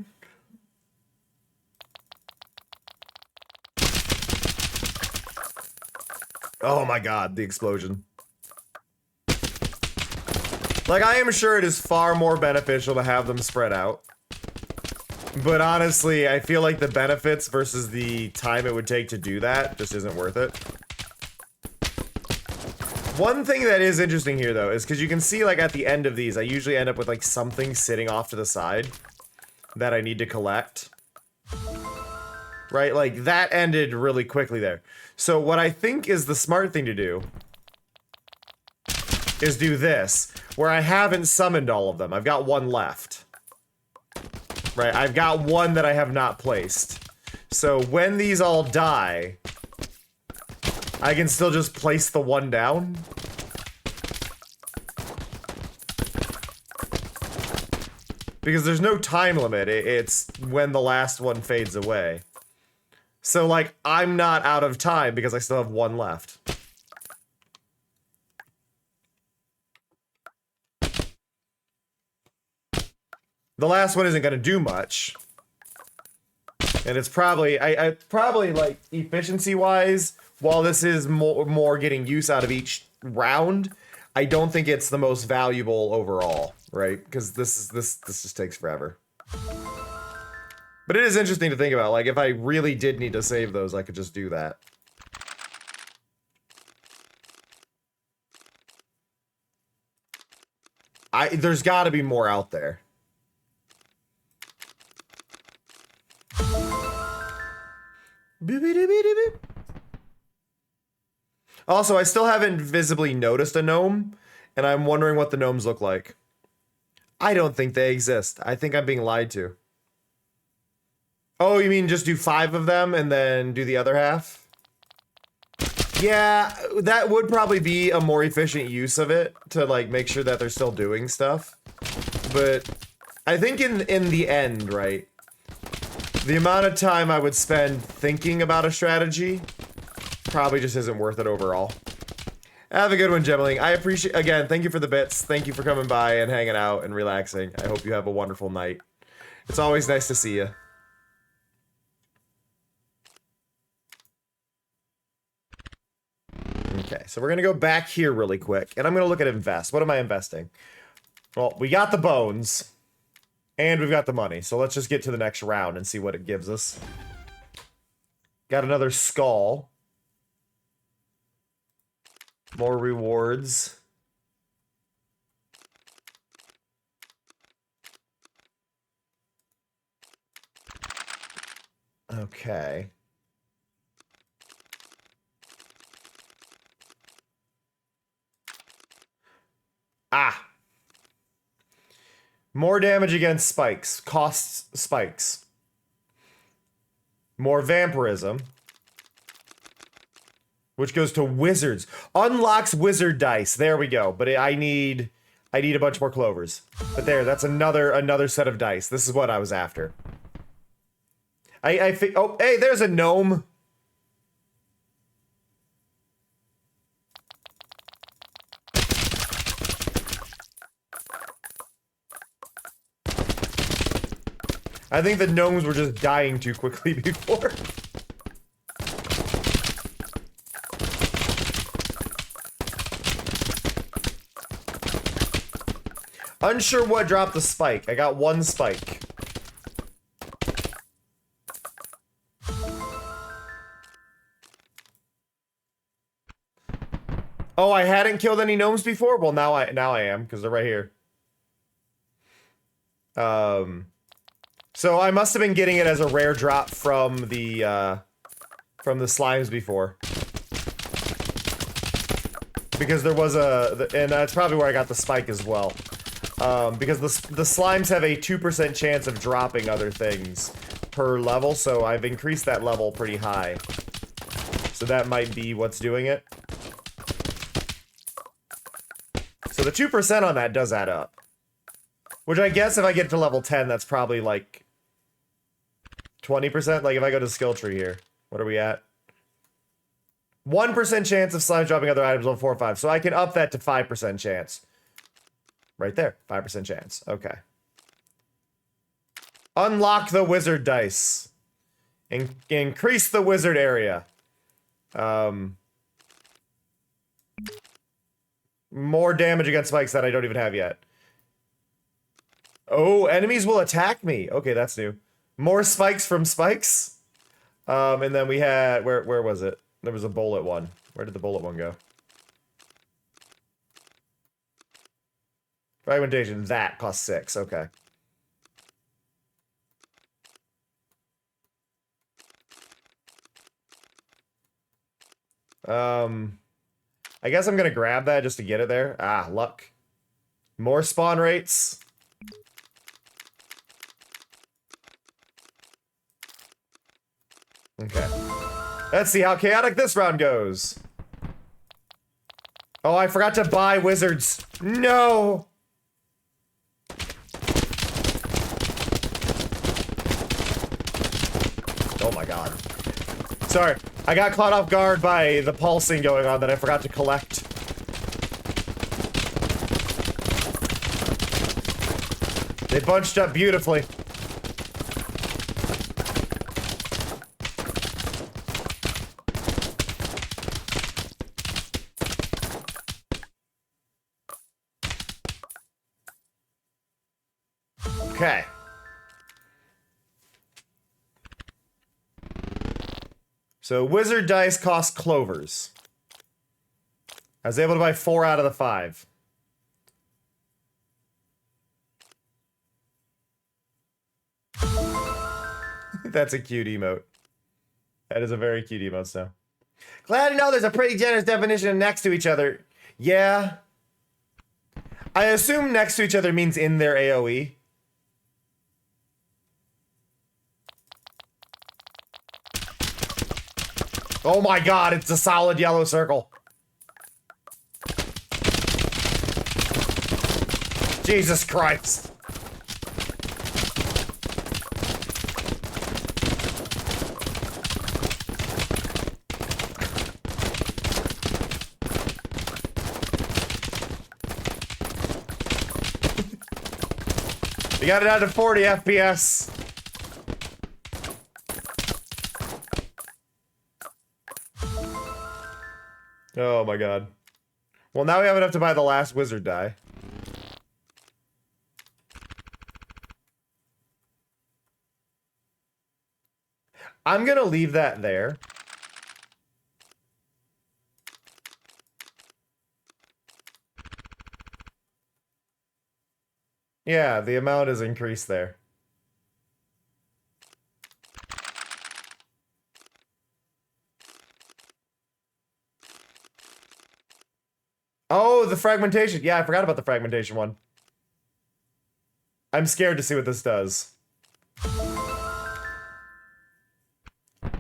Oh my god, the explosion. Like, I am sure it is far more beneficial to have them spread out. But honestly, I feel like the benefits versus the time it would take to do that just isn't worth it. One thing that is interesting here, though, is because you can see, like, at the end of these, I usually end up with, like, something sitting off to the side that I need to collect. Right? Like, that ended really quickly there. So what I think is the smart thing to do is do this, where I haven't summoned all of them. I've got one left. Right? I've got one that I have not placed. So when these all die, I can still just place the one down. Because there's no time limit, it's when the last one fades away. So, like, I'm not out of time because I still have one left. The last one isn't gonna do much. And it's probably, I probably, like, efficiency-wise, while this is more getting use out of each round, I don't think it's the most valuable overall, right? Because this just takes forever. But it is interesting to think about, like, if I really did need to save those, I could just do that. There's gotta be more out there. Also, I still haven't visibly noticed a gnome, and I'm wondering what the gnomes look like. I don't think they exist. I think I'm being lied to. Oh, you mean just do 5 of them and then do the other half? Yeah, that would probably be a more efficient use of it to, like, make sure that they're still doing stuff. But I think in the end, right, the amount of time I would spend thinking about a strategy probably just isn't worth it overall. Have a good one, Gemmeling. I appreciate, again, thank you for the bits. Thank you for coming by and hanging out and relaxing. I hope you have a wonderful night. It's always nice to see you. Okay, so we're gonna go back here really quick, and I'm gonna look at invest. What am I investing? Well, we got the bones, and we've got the money, so let's just get to the next round and see what it gives us. Got another skull. More rewards. Okay. Ah! More damage against spikes. Costs spikes. More vampirism. Which goes to wizards. Unlocks wizard dice. There we go. But I need a bunch more clovers. But there, that's another set of dice. This is what I was after. Oh, hey, there's a gnome. I think the gnomes were just dying too quickly before. Unsure what dropped the spike. I got one spike. Oh, I hadn't killed any gnomes before? Well, now I am, because they're right here. So I must have been getting it as a rare drop from the slimes before. Because there was and that's probably where I got the spike as well. Because the slimes have a 2% chance of dropping other things per level, so I've increased that level pretty high. So that might be what's doing it. So the 2% on that does add up. Which I guess if I get to level 10, that's probably like 20%. Like if I go to skill tree here, what are we at? 1% chance of slime dropping other items on 4 or 5. So I can up that to 5% chance. Right there, 5% chance. Okay. Unlock the wizard dice. Increase the wizard area. More damage against spikes that I don't even have yet. Oh, enemies will attack me. Okay, that's new. More spikes from spikes. And then we had where was it? There was a bullet one. Where did the bullet one go? Fragmentation. That costs 6. Okay. I guess I'm gonna grab that just to get it there. Ah, luck. More spawn rates. Okay. Let's see how chaotic this round goes. Oh, I forgot to buy wizards. No! Oh my god. Sorry, I got caught off guard by the pulsing going on that I forgot to collect. They bunched up beautifully. Okay. So wizard dice cost clovers. I was able to buy 4 out of the 5. That's a cute emote. That is a very cute emote, Snow. Glad to know there's a pretty generous definition next to each other. Yeah. I assume next to each other means in their AoE. Oh my god, it's a solid yellow circle. Jesus Christ. We got it down to 40 FPS. Oh my god. Well, now we have enough to buy the last wizard die. I'm gonna leave that there. Yeah, the amount is increased there. Oh, the fragmentation. Yeah, I forgot about the fragmentation one. I'm scared to see what this does.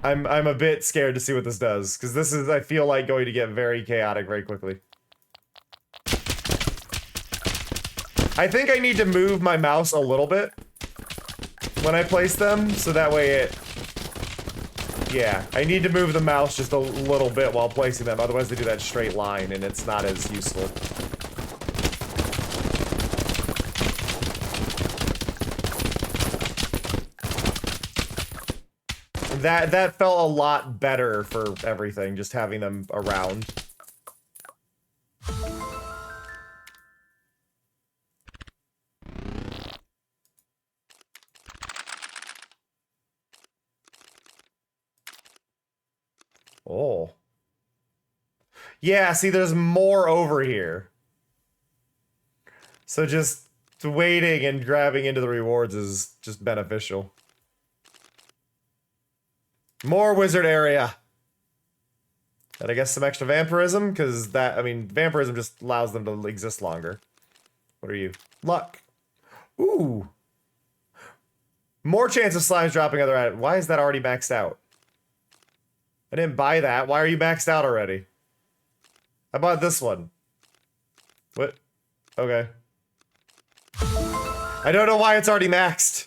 I'm a bit scared to see what this does, because this is, I feel like, going to get very chaotic very quickly. I think I need to move my mouse a little bit when I place them, so that way it... Yeah, I need to move the mouse just a little bit while placing them, otherwise they do that straight line and it's not as useful. That felt a lot better for everything, just having them around. Oh. Yeah, see, there's more over here. So just waiting and grabbing into the rewards is just beneficial. More wizard area. And I guess some extra vampirism, because that, I mean, vampirism just allows them to exist longer. What are you? Luck. Ooh. More chance of slimes dropping other items. Why is that already maxed out? I didn't buy that. Why are you maxed out already? I bought this one. What? Okay. I don't know why it's already maxed.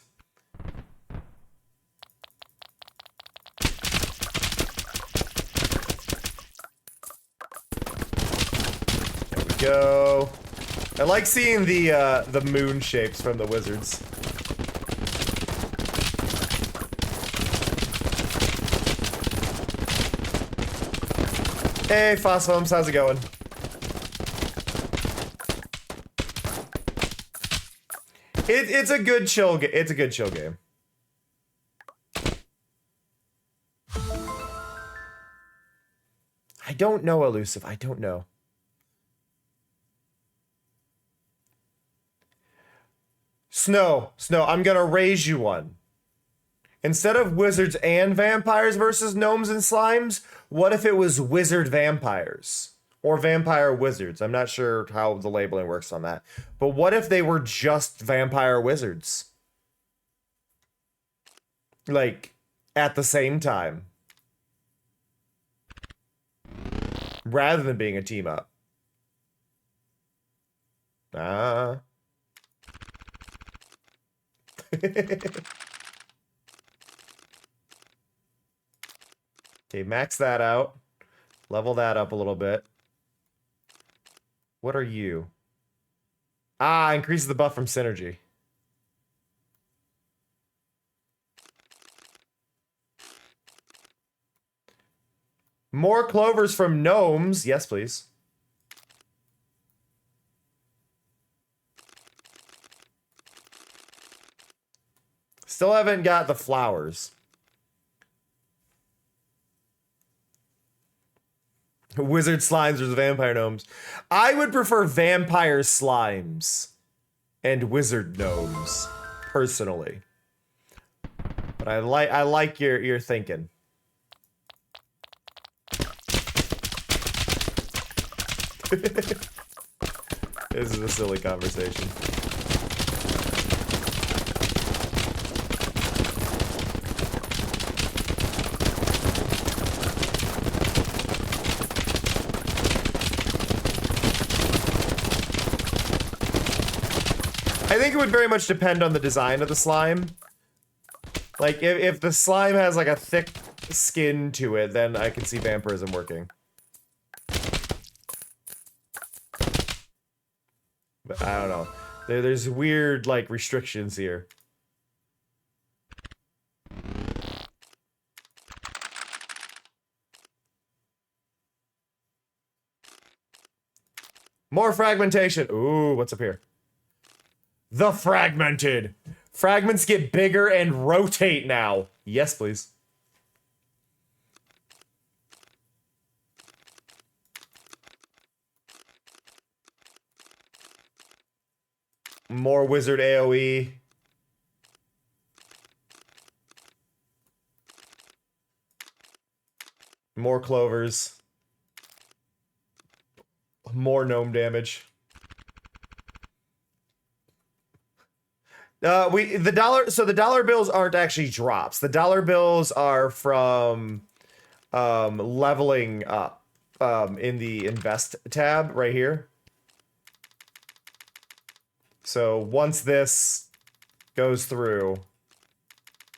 There we go. I like seeing the moon shapes from the wizards. Hey, Phosphums, how's it going? It's a good chill game. It's a good chill game. I don't know, Elusive. I don't know. Snow, I'm gonna raise you one. Instead of wizards and vampires versus gnomes and slimes, what if it was wizard vampires? Or vampire wizards? I'm not sure how the labeling works on that. But what if they were just vampire wizards? Like, at the same time. Rather than being a team up. Ah. Okay, max that out. Level that up a little bit. What are you? Ah, increases the buff from synergy. More clovers from gnomes. Yes, please. Still haven't got the flowers. Wizard slimes versus vampire gnomes. I would prefer vampire slimes and wizard gnomes, personally. But I like your thinking. This is a silly conversation. I think it would very much depend on the design of the slime. Like, if the slime has, like, a thick skin to it, then I can see vampirism working. But I don't know. There's weird, like, restrictions here. More fragmentation. Ooh, what's up here? The fragmented. Fragments get bigger and rotate now. Yes, please. More wizard AoE. More clovers. More gnome damage. The dollar bills aren't actually drops. The dollar bills are from leveling up in the invest tab right here. So once this goes through,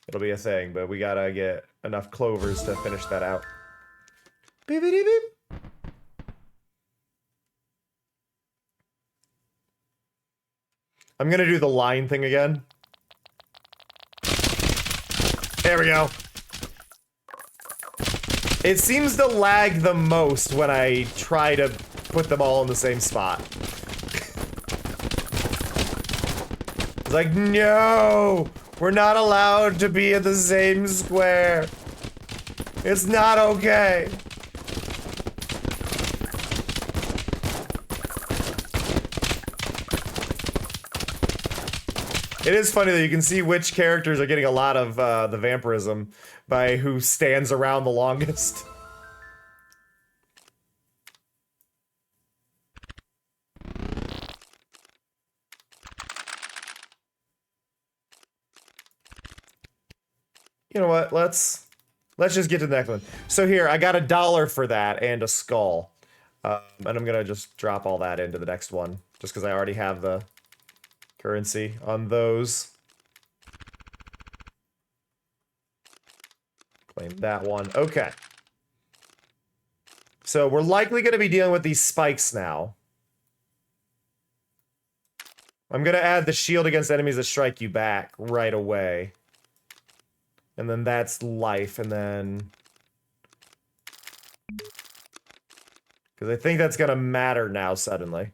it'll be a thing, but we gotta get enough clovers to finish that out. Beep, beep, beep. I'm gonna do the line thing again. There we go. It seems to lag the most when I try to put them all in the same spot. It's like, no! We're not allowed to be in the same square. It's not okay. It is funny that you can see which characters are getting a lot of the vampirism by who stands around the longest. You know what? Let's just get to the next one. So here, I got $1 for that and a skull. And I'm gonna just drop all that into the next one. just because I already have the currency on those. Claim that one. Okay. So we're likely going to be dealing with these spikes now. I'm going to add the shield against enemies that strike you back right away. And then that's life, and then... because I think that's going to matter now suddenly.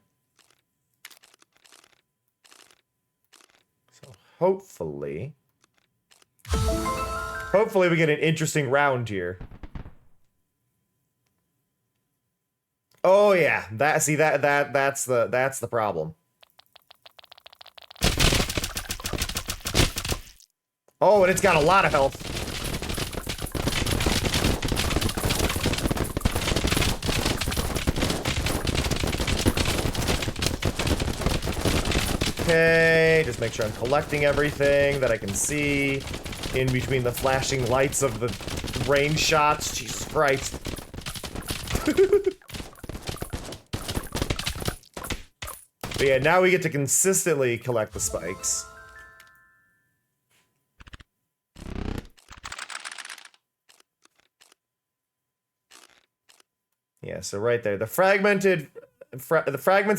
So hopefully... hopefully we get an interesting round here. Oh yeah, that's the problem. Oh, and it's got a lot of health. Okay, just make sure I'm collecting everything that I can see in between the flashing lights of the range shots. Jesus Christ. But yeah, now we get to consistently collect the spikes. Yeah, so right there. The fragments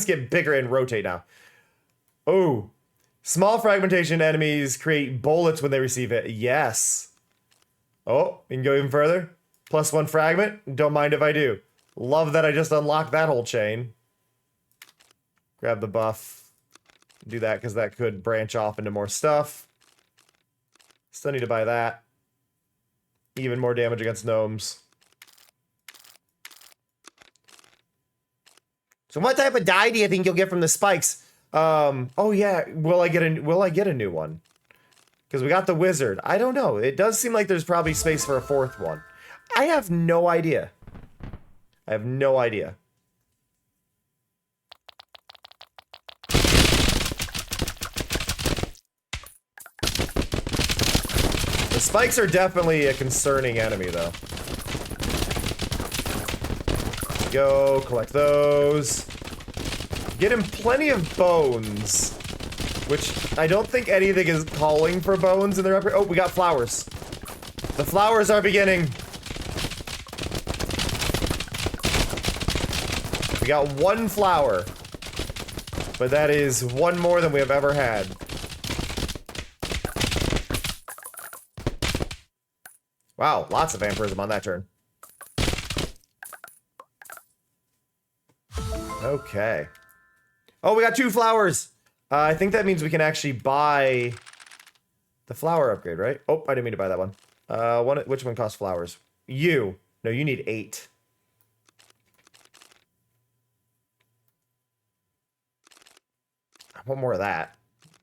get bigger and rotate now. Oh. Small fragmentation enemies create bullets when they receive it. Yes. Oh, you can go even further. +1 fragment. Don't mind if I do. Love that I just unlocked that whole chain. Grab the buff. Do that because that could branch off into more stuff. Still need to buy that. Even more damage against gnomes. So what type of die do you think you'll get from the spikes? Oh yeah, will I get a new one? Because we got the wizard. I don't know. It does seem like there's probably space for a 4th one. I have no idea. I have no idea. The spikes are definitely a concerning enemy, though. Go, collect those. Get him plenty of bones. Which, I don't think anything is calling for bones in their upper- oh, we got flowers. The flowers are beginning. We got 1 flower. But that is 1 more than we have ever had. Wow, lots of vampirism on that turn. Okay. Oh, we got 2 flowers! I think that means we can actually buy the flower upgrade, right? Oh, I didn't mean to buy that one. Which one costs flowers? You. No, you need 8. I want more of that.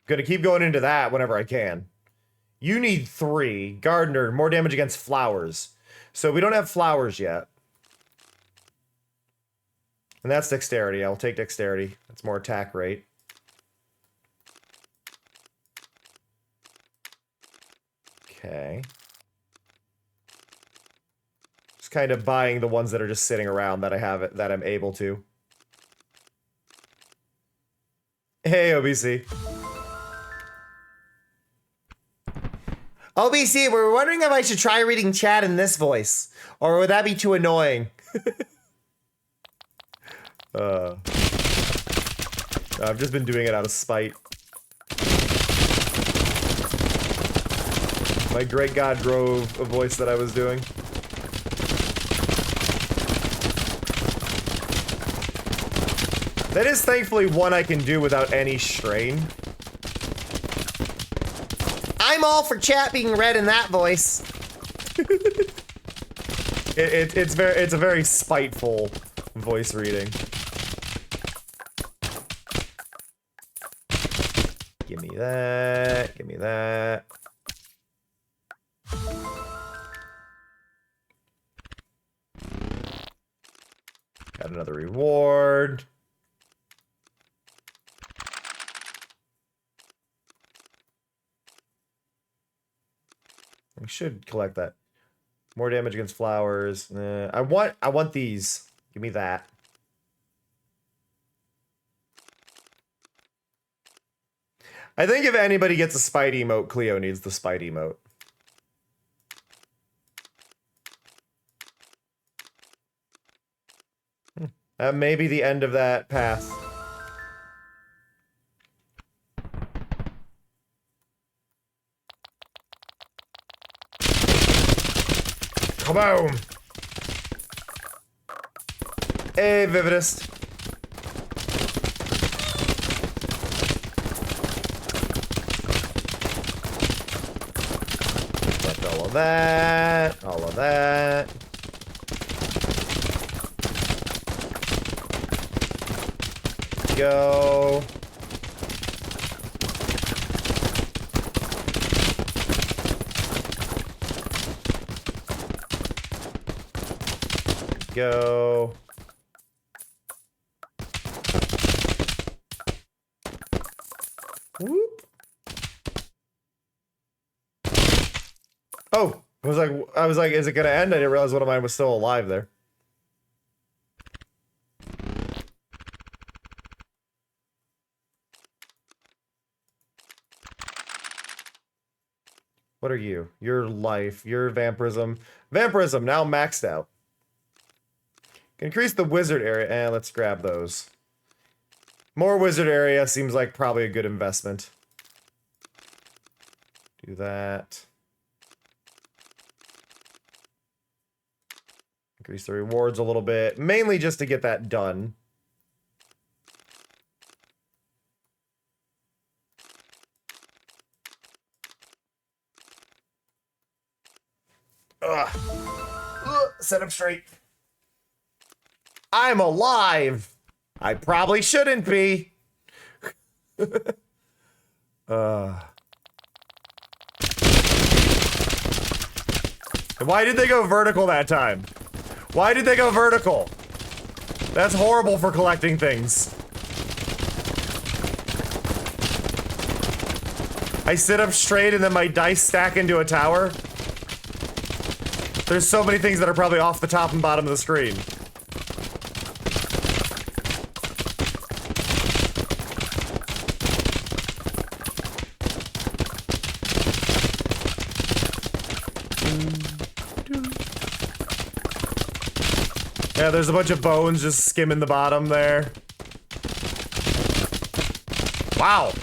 Gonna keep going into that whenever I can. You need 3. Gardener, more damage against flowers. So we don't have flowers yet. And that's dexterity. I'll take dexterity. That's more attack rate. Okay. Just kind of buying the ones that are just sitting around that I have it, that I'm able to. Hey, OBC. OBC, we're wondering if I should try reading chat in this voice. Or would that be too annoying? I've just been doing it out of spite. My great god drove a voice that I was doing. That is thankfully one I can do without any strain. I'm all for chat being read in that voice. It's a very spiteful voice reading. Give me that. Give me that. Got another reward. We should collect that. More damage against flowers. I want these. Give me that. I think if anybody gets a Spidey emote, Cleo needs the Spidey emote. That may be the end of that path. Kaboom! Hey, Vividist. Left all of that. All of that. Go. Go. Whoop. Oh, I was like, is it gonna end? I didn't realize one of mine was still alive there. What are you? Your life, your vampirism. Vampirism now maxed out. Can increase the wizard area. Let's grab those. More wizard area seems like probably a good investment. Do that. Increase the rewards a little bit. Mainly just to get that done. Ugh. Set him straight. I'm alive. I probably shouldn't be. Why did they go vertical that time? Why did they go vertical? That's horrible for collecting things. I sit up straight and then my dice stack into a tower. There's so many things that are probably off the top and bottom of the screen. Yeah, there's a bunch of bones just skimming the bottom there. Wow.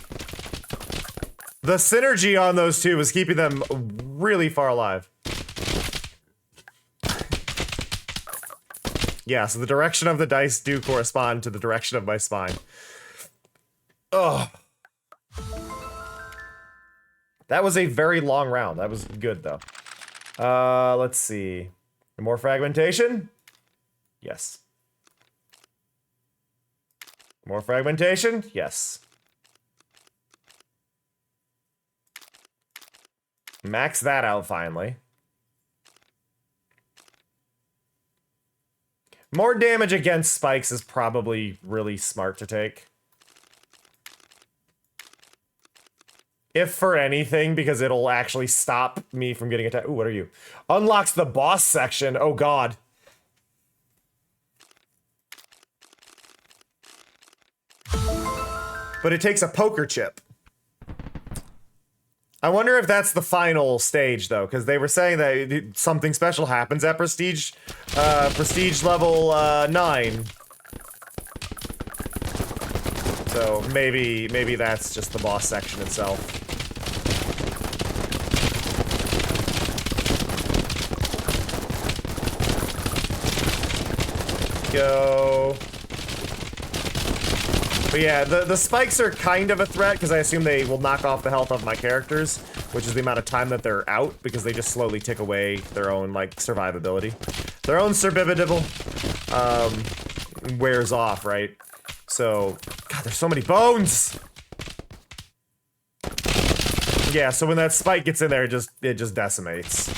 The synergy on those two was keeping them really far alive. Yeah, so the direction of the dice do correspond to the direction of my spine. Ugh. That was a very long round. That was good, though. Let's see. More fragmentation? Yes. More fragmentation? Yes. Max that out, finally. More damage against spikes is probably really smart to take. If for anything, because it'll actually stop me from getting attacked. Ooh, what are you? Unlocks the boss section. Oh, God. But it takes a poker chip. I wonder if that's the final stage, though, because they were saying that something special happens at prestige level 9. So maybe that's just the boss section itself. Go. But yeah, the spikes are kind of a threat, because I assume they will knock off the health of my characters, which is the amount of time that they're out, because they just slowly tick away their own, like, survivability. Their own survivability wears off, right? So, God, there's so many bones! Yeah, so when that spike gets in there, it just decimates.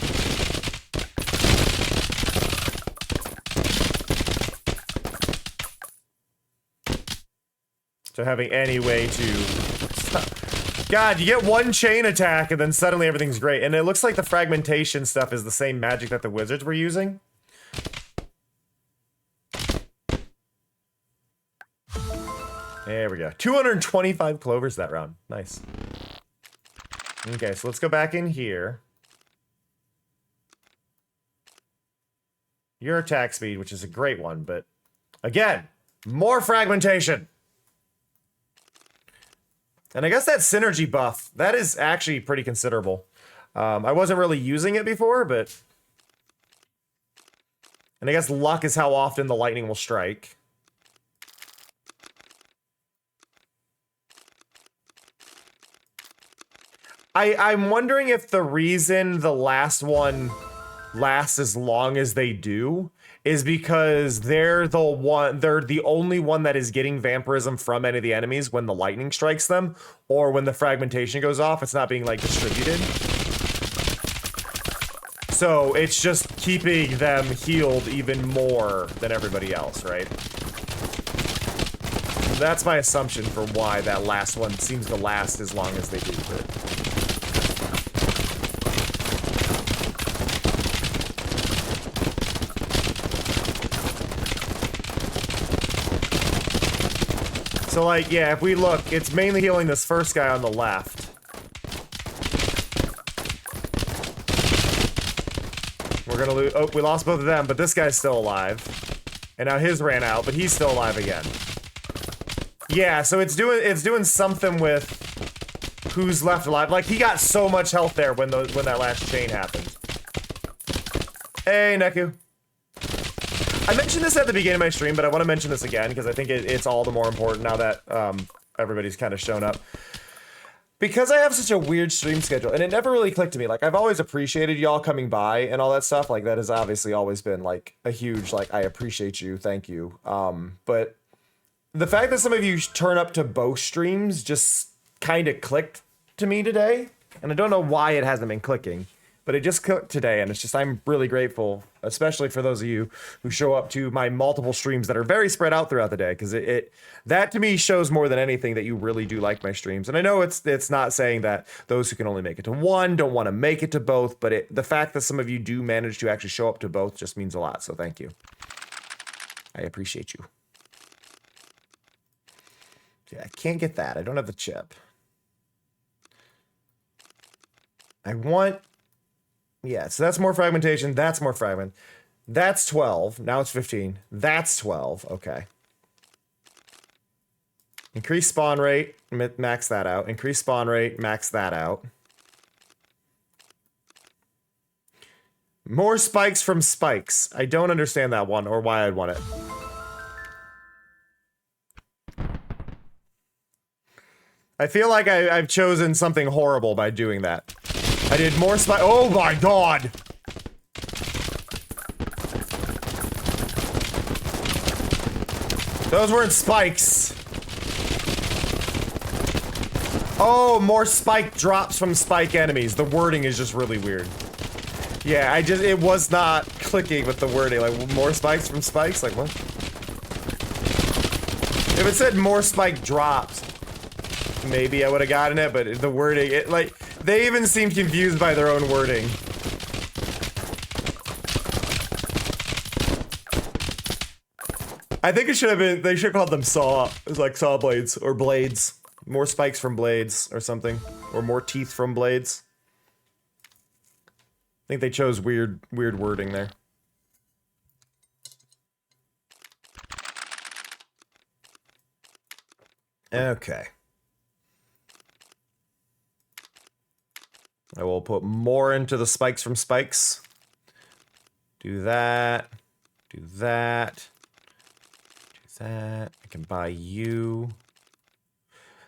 So having any way to... God, you get one chain attack and then suddenly everything's great. And it looks like the fragmentation stuff is the same magic that the wizards were using. There we go. 225 clovers that round. Nice. Okay, so let's go back in here. Your attack speed, which is a great one, but again, more fragmentation. And I guess that synergy buff, that is actually pretty considerable. I wasn't really using it before, but... And I guess luck is how often the lightning will strike. I'm wondering if the reason the last one lasts as long as they do is because they're the only one that is getting vampirism from any of the enemies when the lightning strikes them, or when the fragmentation goes off, it's not being like distributed. So it's just keeping them healed even more than everybody else, right? That's my assumption for why that last one seems to last as long as they do. So, like, yeah, if we look, it's mainly healing this first guy on the left. We're gonna lose. Oh, we lost both of them, but this guy's still alive. And now his ran out, but he's still alive again. Yeah, so it's doing something with who's left alive. Like, he got so much health there when that last chain happened. Hey, Neku. I mentioned this at the beginning of my stream, but I want to mention this again because I think it's all the more important now that everybody's kind of shown up. Because I have such a weird stream schedule, and it never really clicked to me. Like, I've always appreciated y'all coming by and all that stuff. Like, that has obviously always been, like, a huge, like, I appreciate you, thank you. But the fact that some of you turn up to both streams just kind of clicked to me today. And I don't know why it hasn't been clicking. But it just clicked today, and it's just, I'm really grateful, especially for those of you who show up to my multiple streams that are very spread out throughout the day, because that to me shows more than anything that you really do like my streams. And I know it's not saying that those who can only make it to one don't want to make it to both, but the fact that some of you do manage to actually show up to both just means a lot, so thank you. I appreciate you. Yeah, I can't get that. I don't have the chip. I want... Yeah, so that's more fragmentation. That's more fragment. That's 12. Now it's 15. That's 12. Okay. Increase spawn rate. Max that out. Increase spawn rate. Max that out. More spikes from spikes. I don't understand that one or why I'd want it. I feel like I've chosen something horrible by doing that. I did more spike. Oh my god! Those weren't spikes. Oh, more spike drops from spike enemies. The wording is just really weird. Yeah, it was not clicking with the wording. Like, more spikes from spikes? Like, what? If it said more spike drops, maybe I would have gotten it, but the wording, like, they even seemed confused by their own wording. I think it should have been, they should have called them saw. It was like saw blades, or blades. More spikes from blades, or something. Or more teeth from blades. I think they chose weird wording there. Okay. I will put more into the spikes from spikes. Do that. Do that. Do that. I can buy you.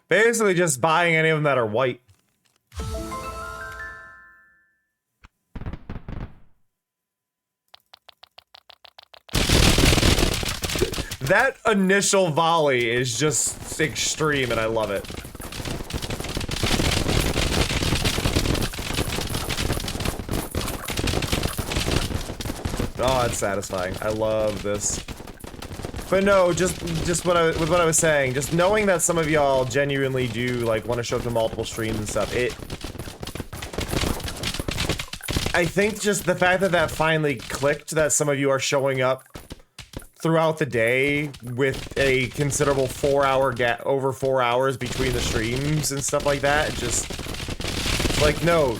Basically just buying any of them that are white. That initial volley is just extreme and I love it. Oh, it's satisfying. I love this. But no, just what I was saying, just knowing that some of y'all genuinely do like want to show up to multiple streams and stuff, I think just the fact that that finally clicked, that some of you are showing up throughout the day with a considerable 4 hour gap, over 4 hours between the streams and stuff like that, just Like, no,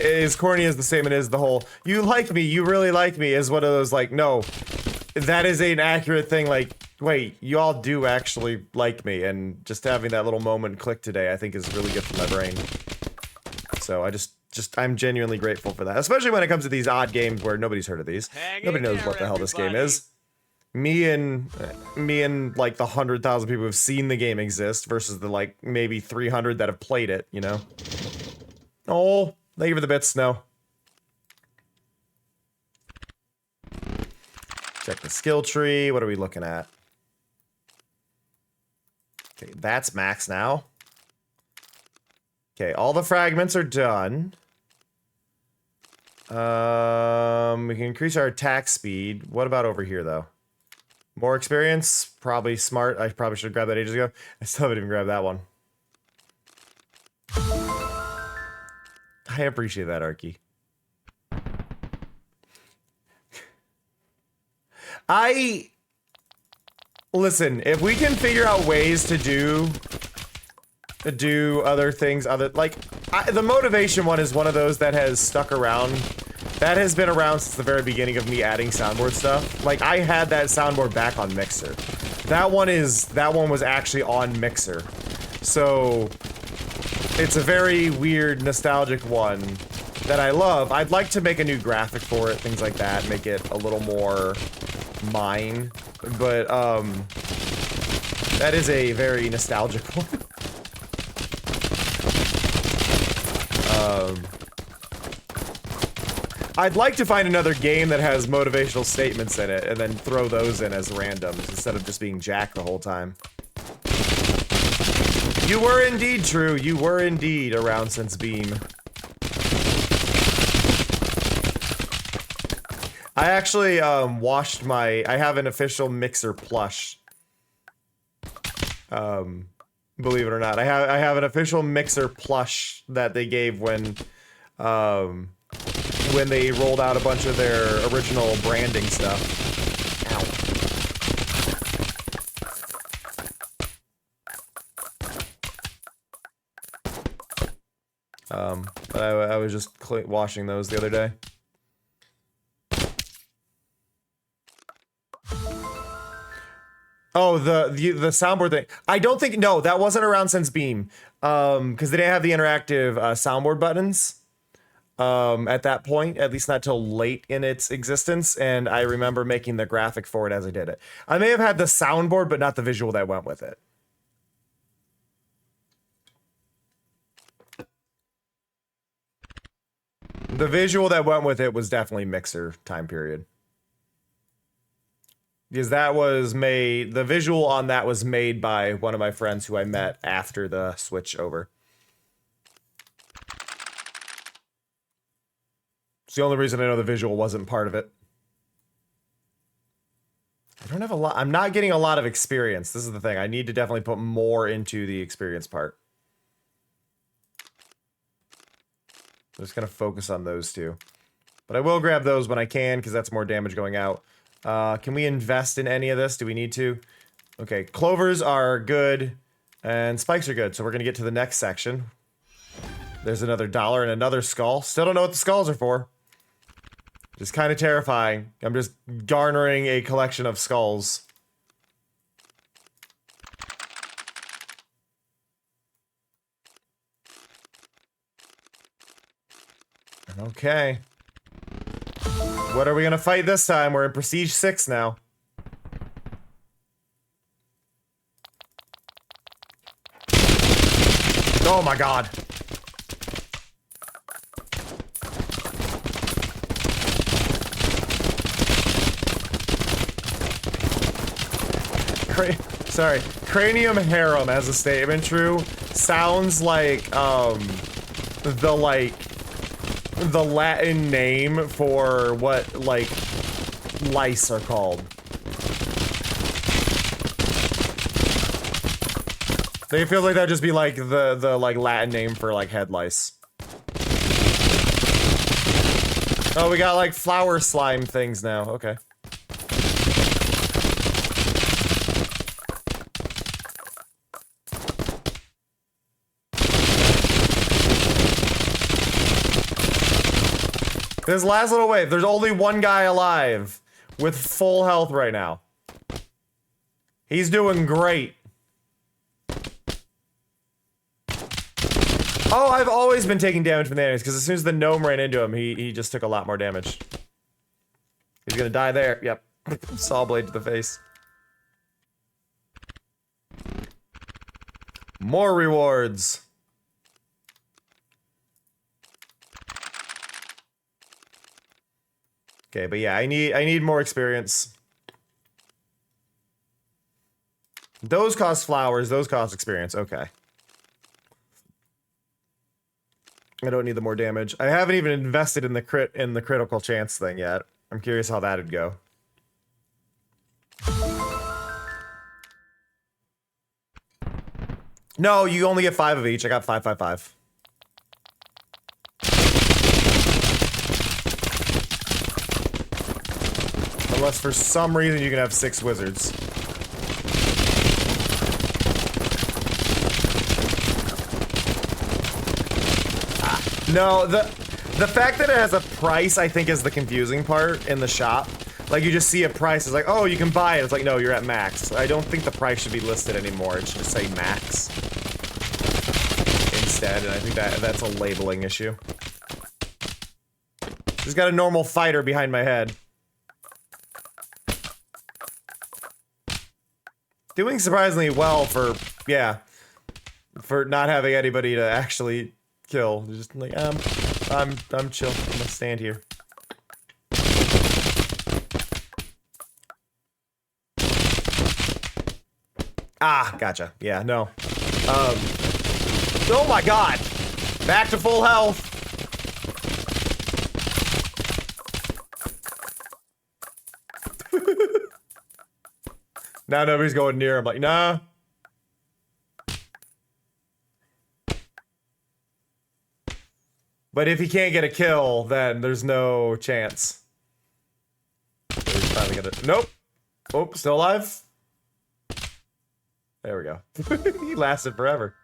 as corny as the statement is, the whole, you like me, you really like me, is one of those, like, no, that is an accurate thing, like, wait, you all do actually like me, and just having that little moment click today, I think is really good for my brain. So I'm genuinely grateful for that, especially when it comes to these odd games where nobody's heard of these. Nobody knows what the hell this game is. Me and like the 100,000 people who've seen the game exist versus the like maybe 300 that have played it, you know? Oh, thank you for the bits, Snow. Check the skill tree. What are we looking at? Okay, that's max now. Okay, all the fragments are done. We can increase our attack speed. What about over here, though? More experience? Probably smart. I probably should have grabbed that ages ago. I still haven't even grabbed that one. I appreciate that, Arky. Listen, if we can figure out ways to do other things, the motivation one is one of those that has stuck around. That has been around since the very beginning of me adding soundboard stuff. Like, I had that soundboard back on Mixer. That one was actually on Mixer. So, it's a very weird, nostalgic one that I love. I'd like to make a new graphic for it, things like that, make it a little more mine. But, that is a very nostalgic one. I'd like to find another game that has motivational statements in it, and then throw those in as randoms, instead of just being Jack the whole time. You were indeed true. You were indeed around since Beam. I actually, washed my... I have an official Mixer plush. Believe it or not. I have an official Mixer plush that they gave when they rolled out a bunch of their original branding stuff. Ow. But I was just washing those the other day. Oh, the soundboard thing. I don't think, no, that wasn't around since Beam. Because they didn't have the interactive soundboard buttons. At that point, at least not till late in its existence, and I remember making the graphic for it as I did it. I may have had the soundboard, but not the visual that went with it. The visual that went with it was definitely Mixer time period. Because that was made, the visual on that was made by one of my friends who I met after the switch over. It's the only reason I know the visual wasn't part of it. I don't have a lot. I'm not getting a lot of experience. This is the thing. I need to definitely put more into the experience part. I'm just going to focus on those two. But I will grab those when I can, because that's more damage going out. Can we invest in any of this? Do we need to? Okay, clovers are good, and spikes are good. So we're going to get to the next section. There's another dollar and another skull. Still don't know what the skulls are for. Just kind of terrifying. I'm just garnering a collection of skulls. Okay. What are we gonna fight this time? We're in Prestige 6 now. Oh my god. Sorry. Cranium Harem as a statement true sounds like, the Latin name for what, like, lice are called. They feel like that'd just be like the like Latin name for like head lice. Oh, we got like flower slime things now. Okay. This last little wave, there's only one guy alive with full health right now. He's doing great. Oh, I've always been taking damage from the enemies, because as soon as the gnome ran into him, he just took a lot more damage. He's gonna die there. Yep. Saw blade to the face. More rewards. Okay, but yeah, I need more experience. Those cost flowers, those cost experience. Okay. I don't need the more damage. I haven't even invested in the critical chance thing yet. I'm curious how that'd go. No, you only get 5 of each. I got 5, 5, 5. Unless for some reason you can have 6 wizards. No, the fact that it has a price, I think, is the confusing part in the shop. Like, you just see a price, it's like, oh, you can buy it. It's like, no, you're at max. I don't think the price should be listed anymore. It should just say max instead, and I think that's a labeling issue. Just got a normal fighter behind my head. Doing surprisingly well for, yeah, for not having anybody to actually kill. Just like, I'm chill. I'm gonna stand here. Ah, gotcha. Yeah, no. Oh my god! Back to full health! Now nobody's going near. I'm like, nah. But if he can't get a kill, then there's no chance. He's finally gonna. Nope. Oh, still alive? There we go. He lasted forever.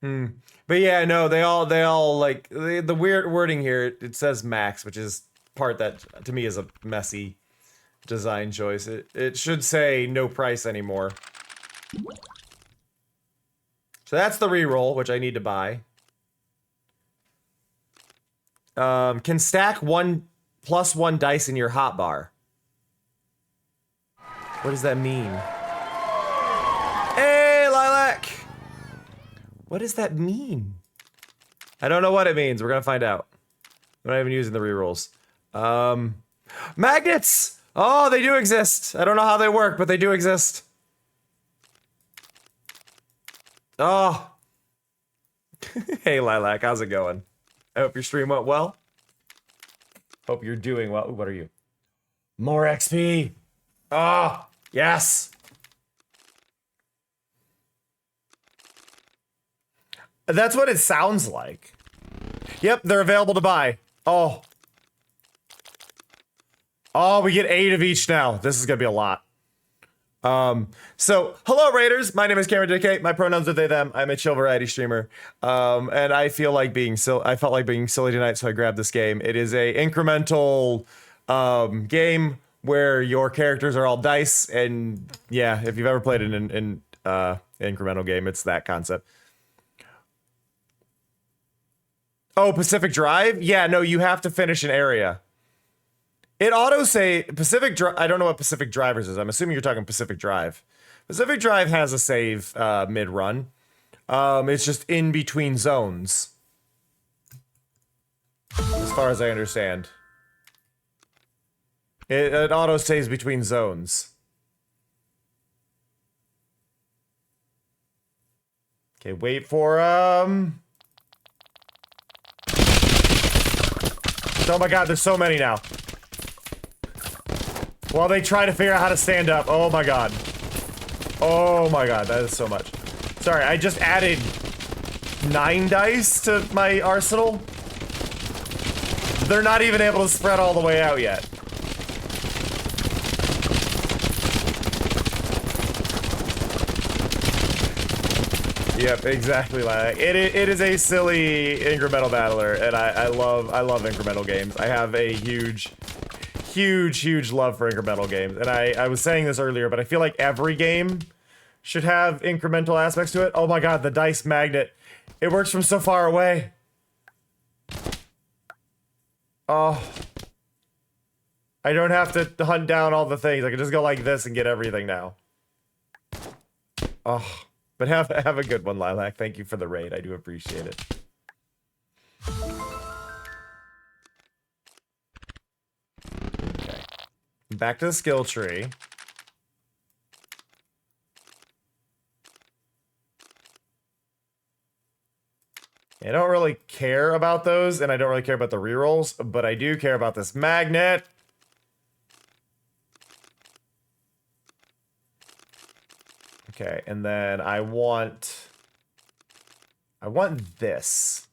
But yeah, no, they all like the weird wording here. It says max, which is part that to me is a messy design choice. It should say no price anymore. So that's the reroll, which I need to buy. Can stack 1+1 dice in your hotbar. What does that mean? Hey, Lilac! What does that mean? I don't know what it means. We're gonna find out. I'm not even using the rerolls. Magnets! Oh, they do exist. I don't know how they work, but they do exist. Oh. Hey, Lilac, how's it going? I hope your stream went well. Hope you're doing well. Ooh, what are you? More XP. Oh, yes. That's what it sounds like. Yep, they're available to buy. Oh. Oh, we get 8 of each now. This is gonna be a lot. So, hello Raiders, my name is Cameron DK, my pronouns are they, them, I'm a chill variety streamer, and I felt like being silly tonight, so I grabbed this game. It is a incremental, game where your characters are all dice, and yeah, if you've ever played an incremental game, it's that concept. Oh, Pacific Drive? Yeah, no, you have to finish an area. It auto say Pacific Drive. I don't know what Pacific Drivers is. I'm assuming you're talking Pacific Drive. Pacific Drive has a save mid run. It's just in between zones, as far as I understand. It auto saves between zones. Okay, wait for Oh my god, there's so many now. While they try to figure out how to stand up. Oh my god. Oh my god, that is so much. Sorry, I just added 9 dice to my arsenal. They're not even able to spread all the way out yet. Yep, exactly like it is a silly incremental battler, and I love incremental games. I have a huge love for incremental games, and I was saying this earlier, but I feel like every game should have incremental aspects to it. Oh my god, the dice magnet. It works from so far away. Oh. I don't have to hunt down all the things. I can just go like this and get everything now. Oh. But have a good one, Lilac. Thank you for the raid. I do appreciate it. Okay. Back to the skill tree. I don't really care about those, and I don't really care about the rerolls, but I do care about this magnet. Okay, and then I want this.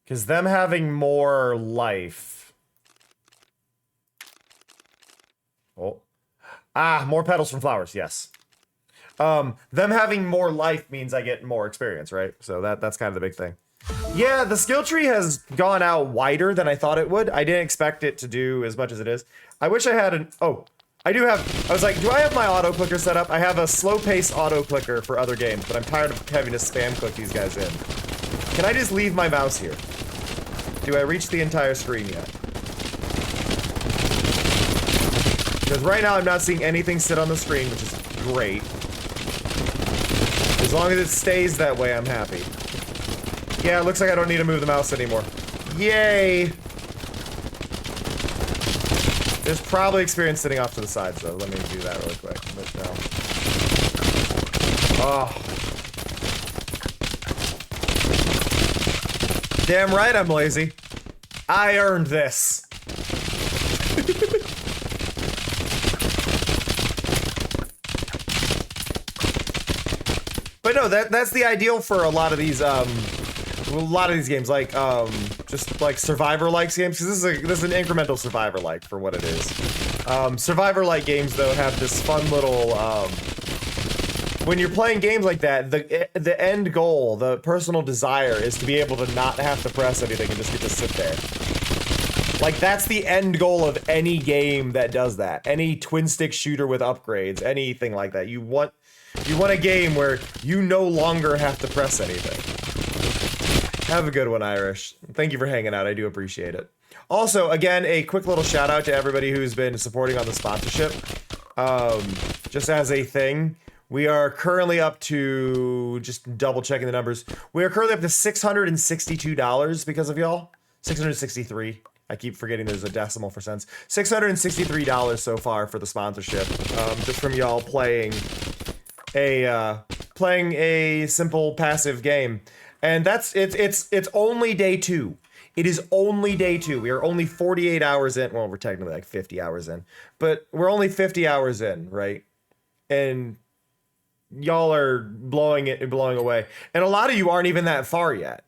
Because them having more life. Oh. Ah, more petals from flowers, yes. Them having more life means I get more experience, right? So that's kind of the big thing. Yeah, the skill tree has gone out wider than I thought it would. I didn't expect it to do as much as it is. I wish I had an... Oh, I do have... I was like, do I have my auto clicker set up? I have a slow pace auto clicker for other games, but I'm tired of having to spam click these guys in. Can I just leave my mouse here? Do I reach the entire screen yet? Because right now I'm not seeing anything sit on the screen, which is great. As long as it stays that way, I'm happy. Yeah, it looks like I don't need to move the mouse anymore. Yay! There's probably experience sitting off to the side, so let me do that really quick. But no. Oh. Damn right I'm lazy. I earned this. But no, that's the ideal for a lot of these games, like just like survivor-like games, because this is an incremental survivor-like for what it is. Survivor-like games though have this fun little when you're playing games like that, the end goal, the personal desire is to be able to not have to press anything and just get to sit there. Like that's the end goal of any game that does that. Any twin stick shooter with upgrades, anything like that. You want a game where you no longer have to press anything. Have a good one, Irish. Thank you for hanging out. I do appreciate it. Also, again, a quick little shout out to everybody who's been supporting on the sponsorship. Just as a thing, we are currently up to, just double checking the numbers, we are currently up to $662 because of y'all. 663. I keep forgetting there's a decimal for cents. $663 so far for the sponsorship. Just from y'all playing a simple passive game. And it's only day 2. It is only day 2. We are only 48 hours in. Well, we're technically like 50 hours in, but we're only 50 hours in, right? And y'all are blowing away. And a lot of you aren't even that far yet.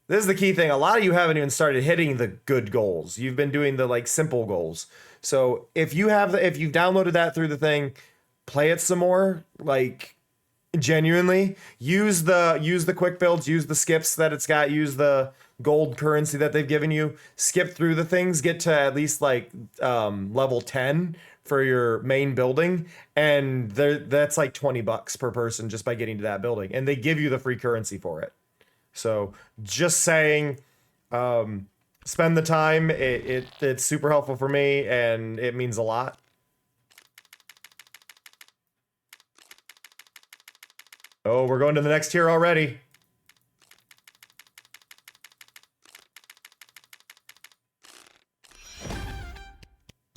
This is the key thing. A lot of you haven't even started hitting the good goals. You've been doing the like simple goals. So if you've downloaded that through the thing, play it some more. Like genuinely use the quick builds, use the skips that it's got, use the gold currency that they've given you, skip through the things, get to at least like level 10 for your main building, and that's like $20 per person just by getting to that building, and they give you the free currency for it. So just saying, spend the time. It's super helpful for me, and it means a lot. Oh, we're going to the next tier already.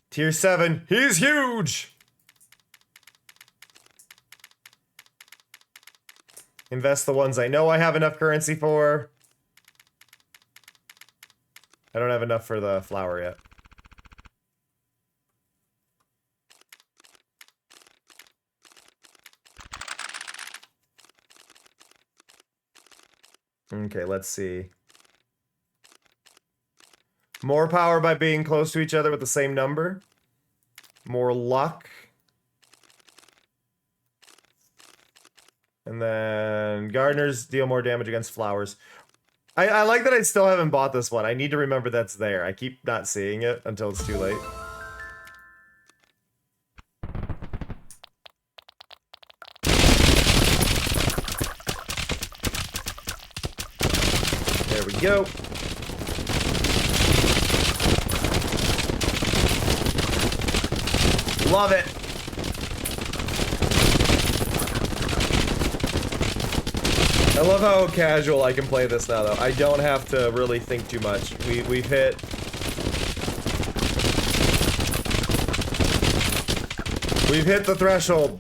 Tier 7. He's huge! Invest the ones I know I have enough currency for. I don't have enough for the flower yet. Okay, let's see. More power by being close to each other with the same number. More luck. And then gardeners deal more damage against flowers. I like that I still haven't bought this one. I need to remember that's there. I keep not seeing it until it's too late. There we go. Love it. I love how casual I can play this now, though. I don't have to really think too much. We've hit... We've hit the threshold.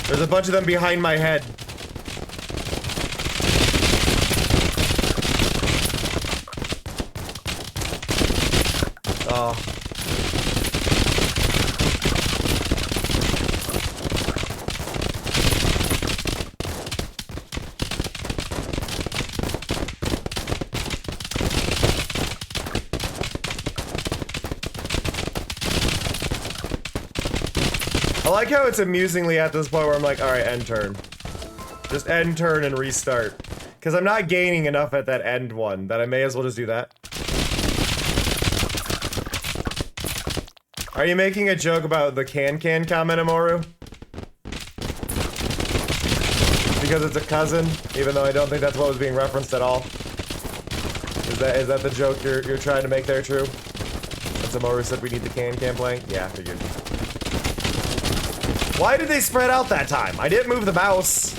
There's a bunch of them behind my head. Oh. I like how it's amusingly at this point where I'm like, alright, end turn. Just end turn and restart. Because I'm not gaining enough at that end one that I may as well just do that. Are you making a joke about the can comment, Amoru? Because it's a cousin, even though I don't think that's what was being referenced at all. Is that the joke you're trying to make there, true? That's Amoru said we need the can playing? Yeah, I figured. Why did they spread out that time? I didn't move the mouse.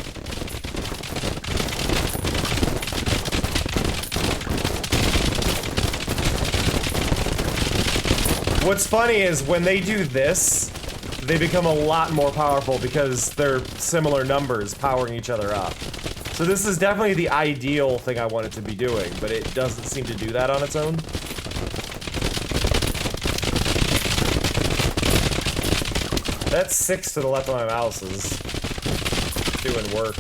What's funny is when they do this, they become a lot more powerful because they're similar numbers powering each other up. So this is definitely the ideal thing I want it to be doing, but it doesn't seem to do that on its own. That 6 to the left of my mouse is doing work.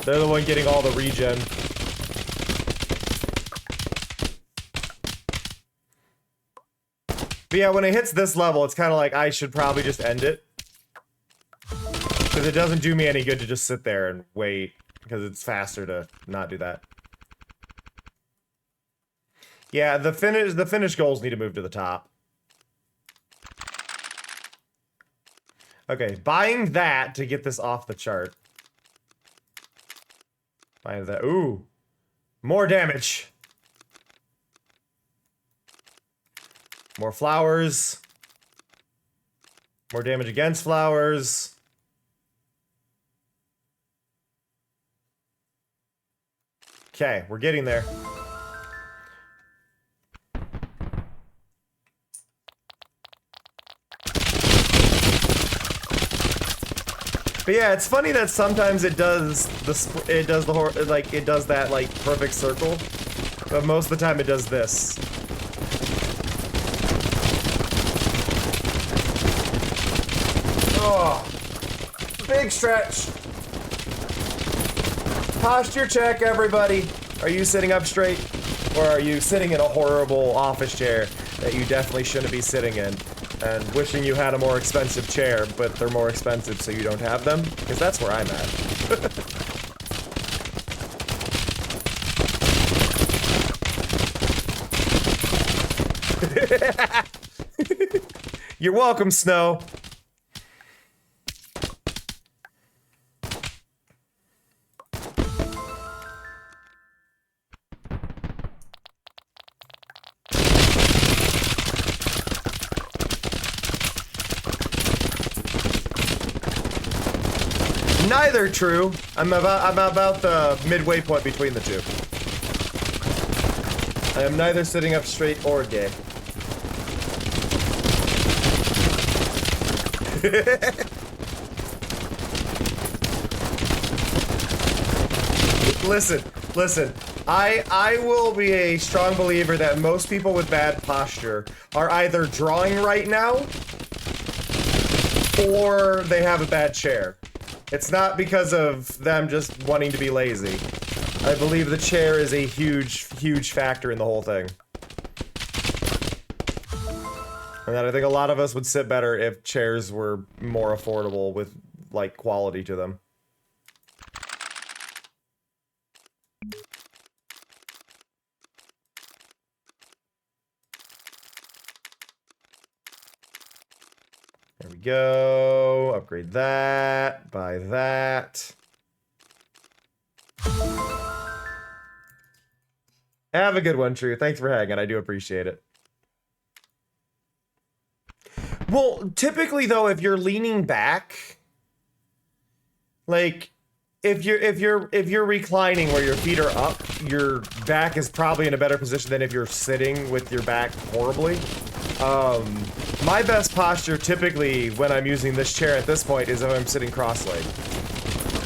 They're the one getting all the regen. But yeah, when it hits this level, it's kind of like I should probably just end it. Because it doesn't do me any good to just sit there and wait. Because it's faster to not do that. Yeah, the finish goals need to move to the top. Okay, buying that to get this off the chart. Buying that. Ooh. More damage. More flowers. More damage against flowers. Okay, we're getting there. But yeah, it's funny that sometimes it does that like perfect circle, but most of the time it does this. Oh, big stretch. Posture check, everybody. Are you sitting up straight, or are you sitting in a horrible office chair that you definitely shouldn't be sitting in? And wishing you had a more expensive chair, but they're more expensive so you don't have them? Because that's where I'm at. You're welcome, Snow. Neither true. I'm about the midway point between the two. I am neither sitting up straight or gay. Listen. I will be a strong believer that most people with bad posture are either drawing right now or they have a bad chair. It's not because of them just wanting to be lazy. I believe the chair is a huge, huge factor in the whole thing. And that I think a lot of us would sit better if chairs were more affordable with, like, quality to them. There we go. Upgrade that. Buy that. Have a good one, True. Thanks for hanging. I do appreciate it. Well, typically though, if you're leaning back, like if you're reclining where your feet are up, your back is probably in a better position than if you're sitting with your back horribly. My best posture typically when I'm using this chair at this point is if I'm sitting cross-legged.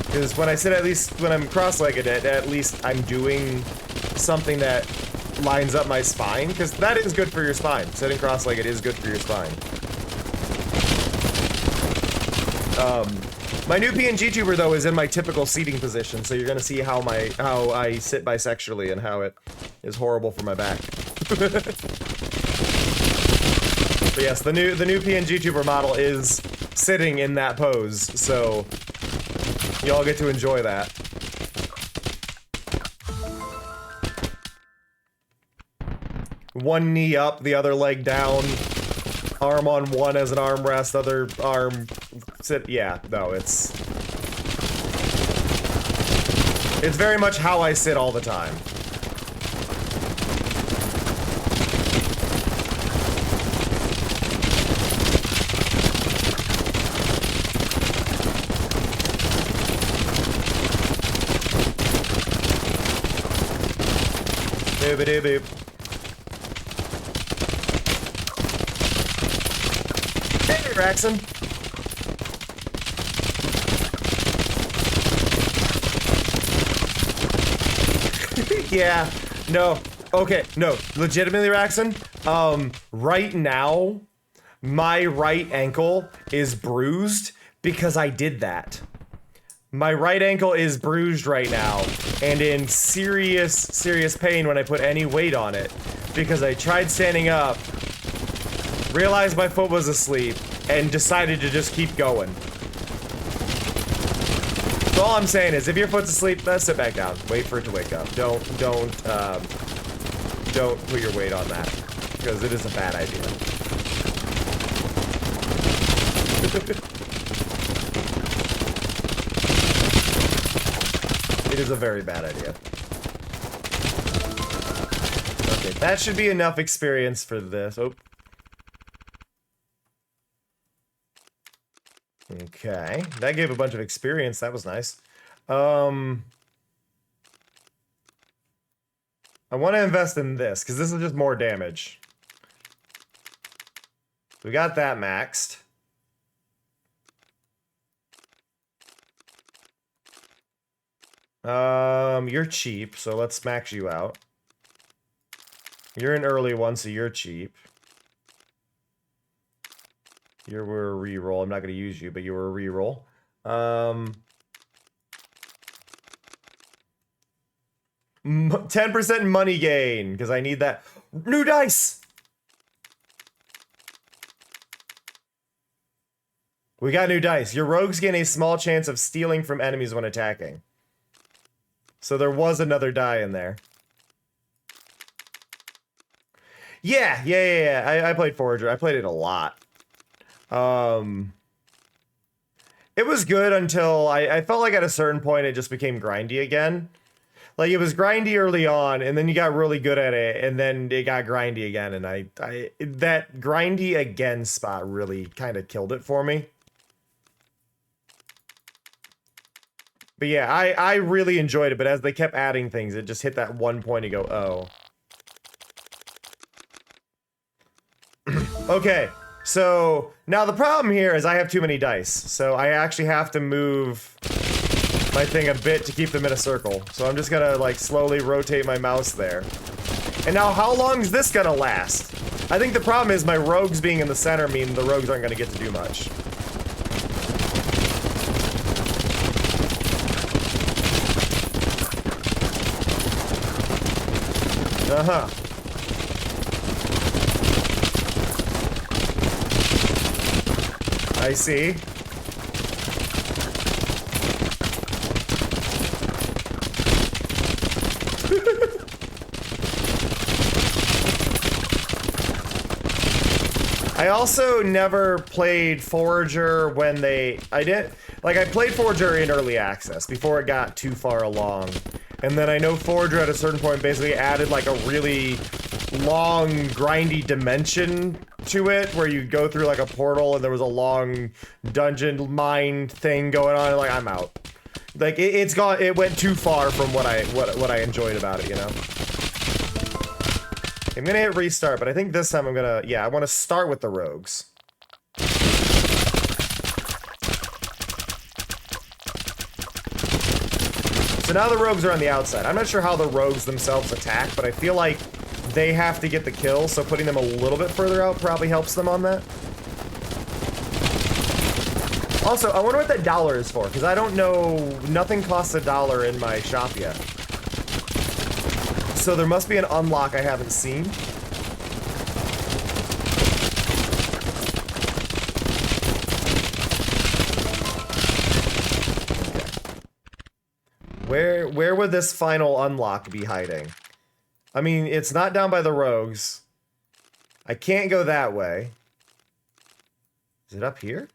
Because when I sit, at least when I'm cross-legged, at least I'm doing something that lines up my spine, because that is good for your spine. Sitting cross-legged is good for your spine. My new PNG tuber though is in my typical seating position, so you're gonna see how I sit bisexually and how it is horrible for my back. But yes, the new PNG tuber model is sitting in that pose, so y'all get to enjoy that. One knee up, the other leg down, arm on one as an armrest, other arm sit. Yeah, no, it's very much how I sit all the time. Boop-a-doo-boop. Hey, Raxon. Yeah, no, okay, no, legitimately, Raxon, right now, my right ankle is bruised because I did that. My right ankle is bruised right now, and in serious, serious pain when I put any weight on it, because I tried standing up, realized my foot was asleep, and decided to just keep going. So all I'm saying is, if your foot's asleep, sit back down. Wait for it to wake up. Don't put your weight on that, because it is a bad idea. It is a very bad idea. Okay, that should be enough experience for this. Oh. Okay, that gave a bunch of experience. That was nice. I want to invest in this, because this is just more damage. We got that maxed. You're cheap, so let's max you out. You're an early one, so you're cheap. You were a reroll. I'm not going to use you, but you were a reroll. 10% money gain, because I need that. New dice! We got new dice. Your rogues gain a small chance of stealing from enemies when attacking. So there was another die in there. Yeah. I played Forager. I played it a lot. It was good until I felt like at a certain point it just became grindy again. Like, it was grindy early on, and then you got really good at it, and then it got grindy again, and that grindy again spot really kind of killed it for me. But yeah, I really enjoyed it, but as they kept adding things, it just hit that one point and go, oh. Okay, so now the problem here is I have too many dice, so I actually have to move my thing a bit to keep them in a circle. So I'm just gonna, like, slowly rotate my mouse there. And now, how long is this gonna last? I think the problem is my rogues being in the center mean the rogues aren't gonna get to do much. I see. I also never played Forager when I played Forager in early access before it got too far along. And then I know Forager at a certain point basically added like a really long, grindy dimension to it where you go through like a portal and there was a long dungeon mine thing going on. Like, I'm out. Like, it went too far from what I enjoyed about it, you know? I'm gonna hit restart, but I think this time I want to start with the rogues. So now the rogues are on the outside. I'm not sure how the rogues themselves attack, but I feel like they have to get the kill, so putting them a little bit further out probably helps them on that. Also, I wonder what that dollar is for, because I don't know, nothing costs $1 in my shop yet. So there must be an unlock I haven't seen. Okay. Where would this final unlock be hiding? I mean, it's not down by the rogues. I can't go that way. Is it up here?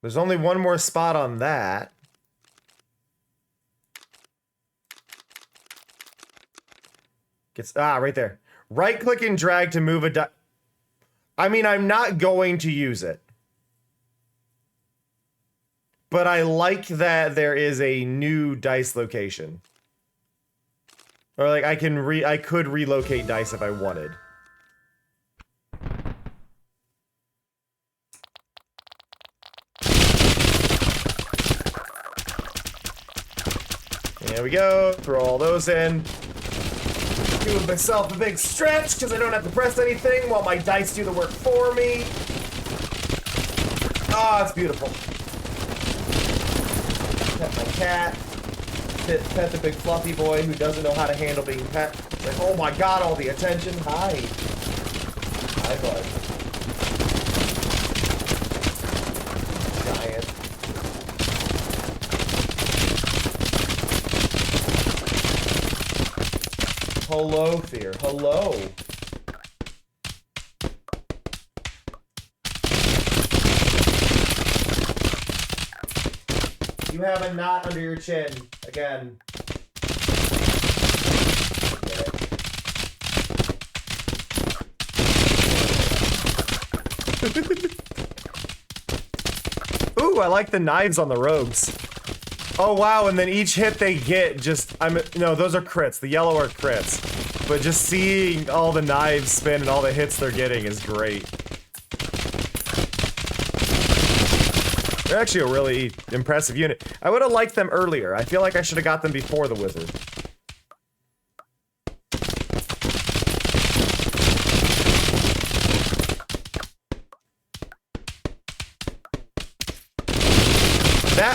There's only one more spot on that. Right there. Right click and drag to move a I mean, I'm not going to use it. But I like that there is a new dice location. Or like I could relocate dice if I wanted. There we go. Throw all those in. Give myself a big stretch because I don't have to press anything while my dice do the work for me. Ah, it's beautiful. Pet my cat. Pet the big fluffy boy who doesn't know how to handle being pet. Like, oh my god, all the attention. Hi. Hi, bud. Giant. Hello, Fear. Hello. You have a knot under your chin. Again. Ooh, I like the knives on the rogues. Oh wow, and then each hit they get no, those are crits. The yellow are crits. But just seeing all the knives spin and all the hits they're getting is great. They're actually a really impressive unit. I would have liked them earlier. I feel like I should have got them before the wizard.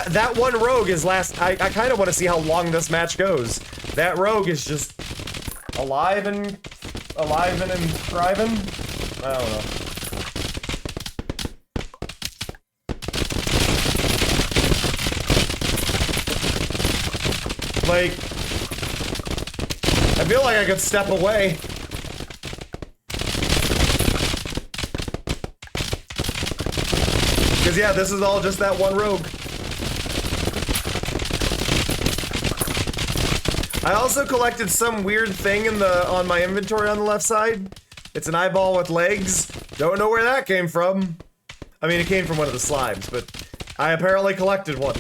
That one rogue is I kind of want to see how long this match goes. That rogue is just alive and thriving. I don't know. Like, I feel like I could step away. Because yeah, this is all just that one rogue. I also collected some weird thing on my inventory on the left side. It's an eyeball with legs. Don't know where that came from. I mean, it came from one of the slimes, but I apparently collected one.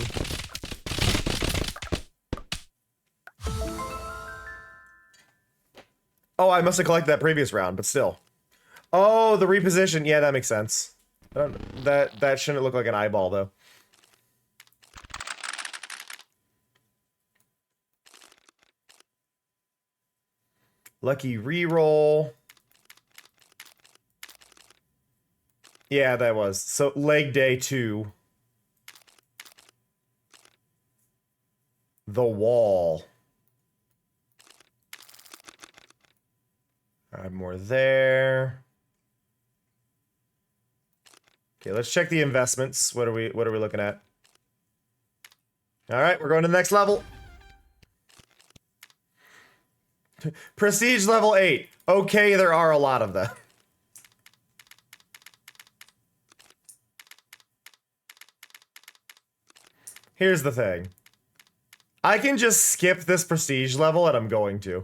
Oh, I must have collected that previous round, but still. Oh, the reposition. Yeah, that makes sense. That shouldn't look like an eyeball, though. Lucky reroll. Yeah, that was. So, leg day 2. The wall. 5 more there. Okay, let's check the investments. What are we looking at? All right, we're going to the next level. Prestige level 8. Okay, there are a lot of them. Here's the thing. I can just skip this prestige level, and I'm going to.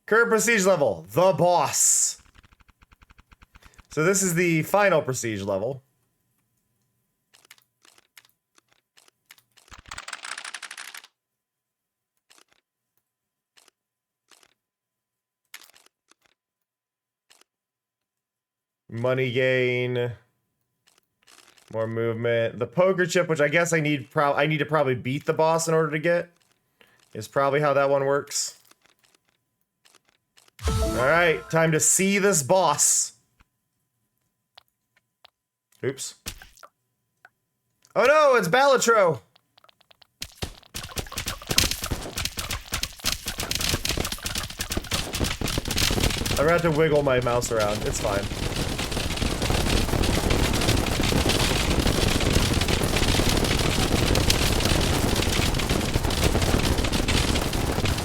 Current prestige level, the boss. So this is the final prestige level. Money gain. More movement. The poker chip, which I guess I need to probably beat the boss in order to get, is probably how that one works. Alright, time to see this boss. Oops. Oh no, it's Balatro! I forgot to wiggle my mouse around. It's fine.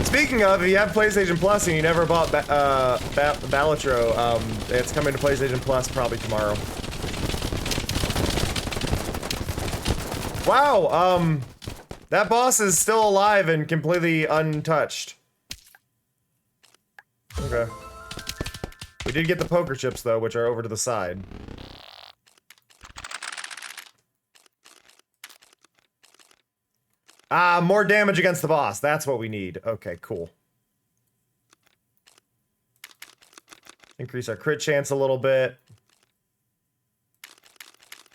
Speaking of, if you have PlayStation Plus and you never bought Balatro, it's coming to PlayStation Plus probably tomorrow. Wow, that boss is still alive and completely untouched. Okay. We did get the poker chips, though, which are over to the side. Ah, more damage against the boss. That's what we need. Okay, cool. Increase our crit chance a little bit.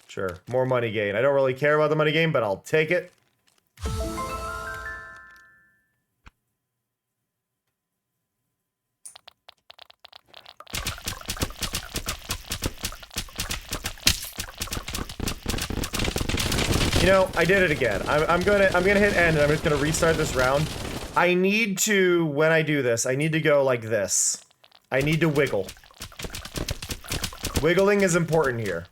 Sure, more money gain. I don't really care about the money gain, but I'll take it. You know, I did it again. I'm gonna hit end and I'm just gonna restart this round. I need to, when I do this, I need to go like this. I need to wiggle. Wiggling is important here.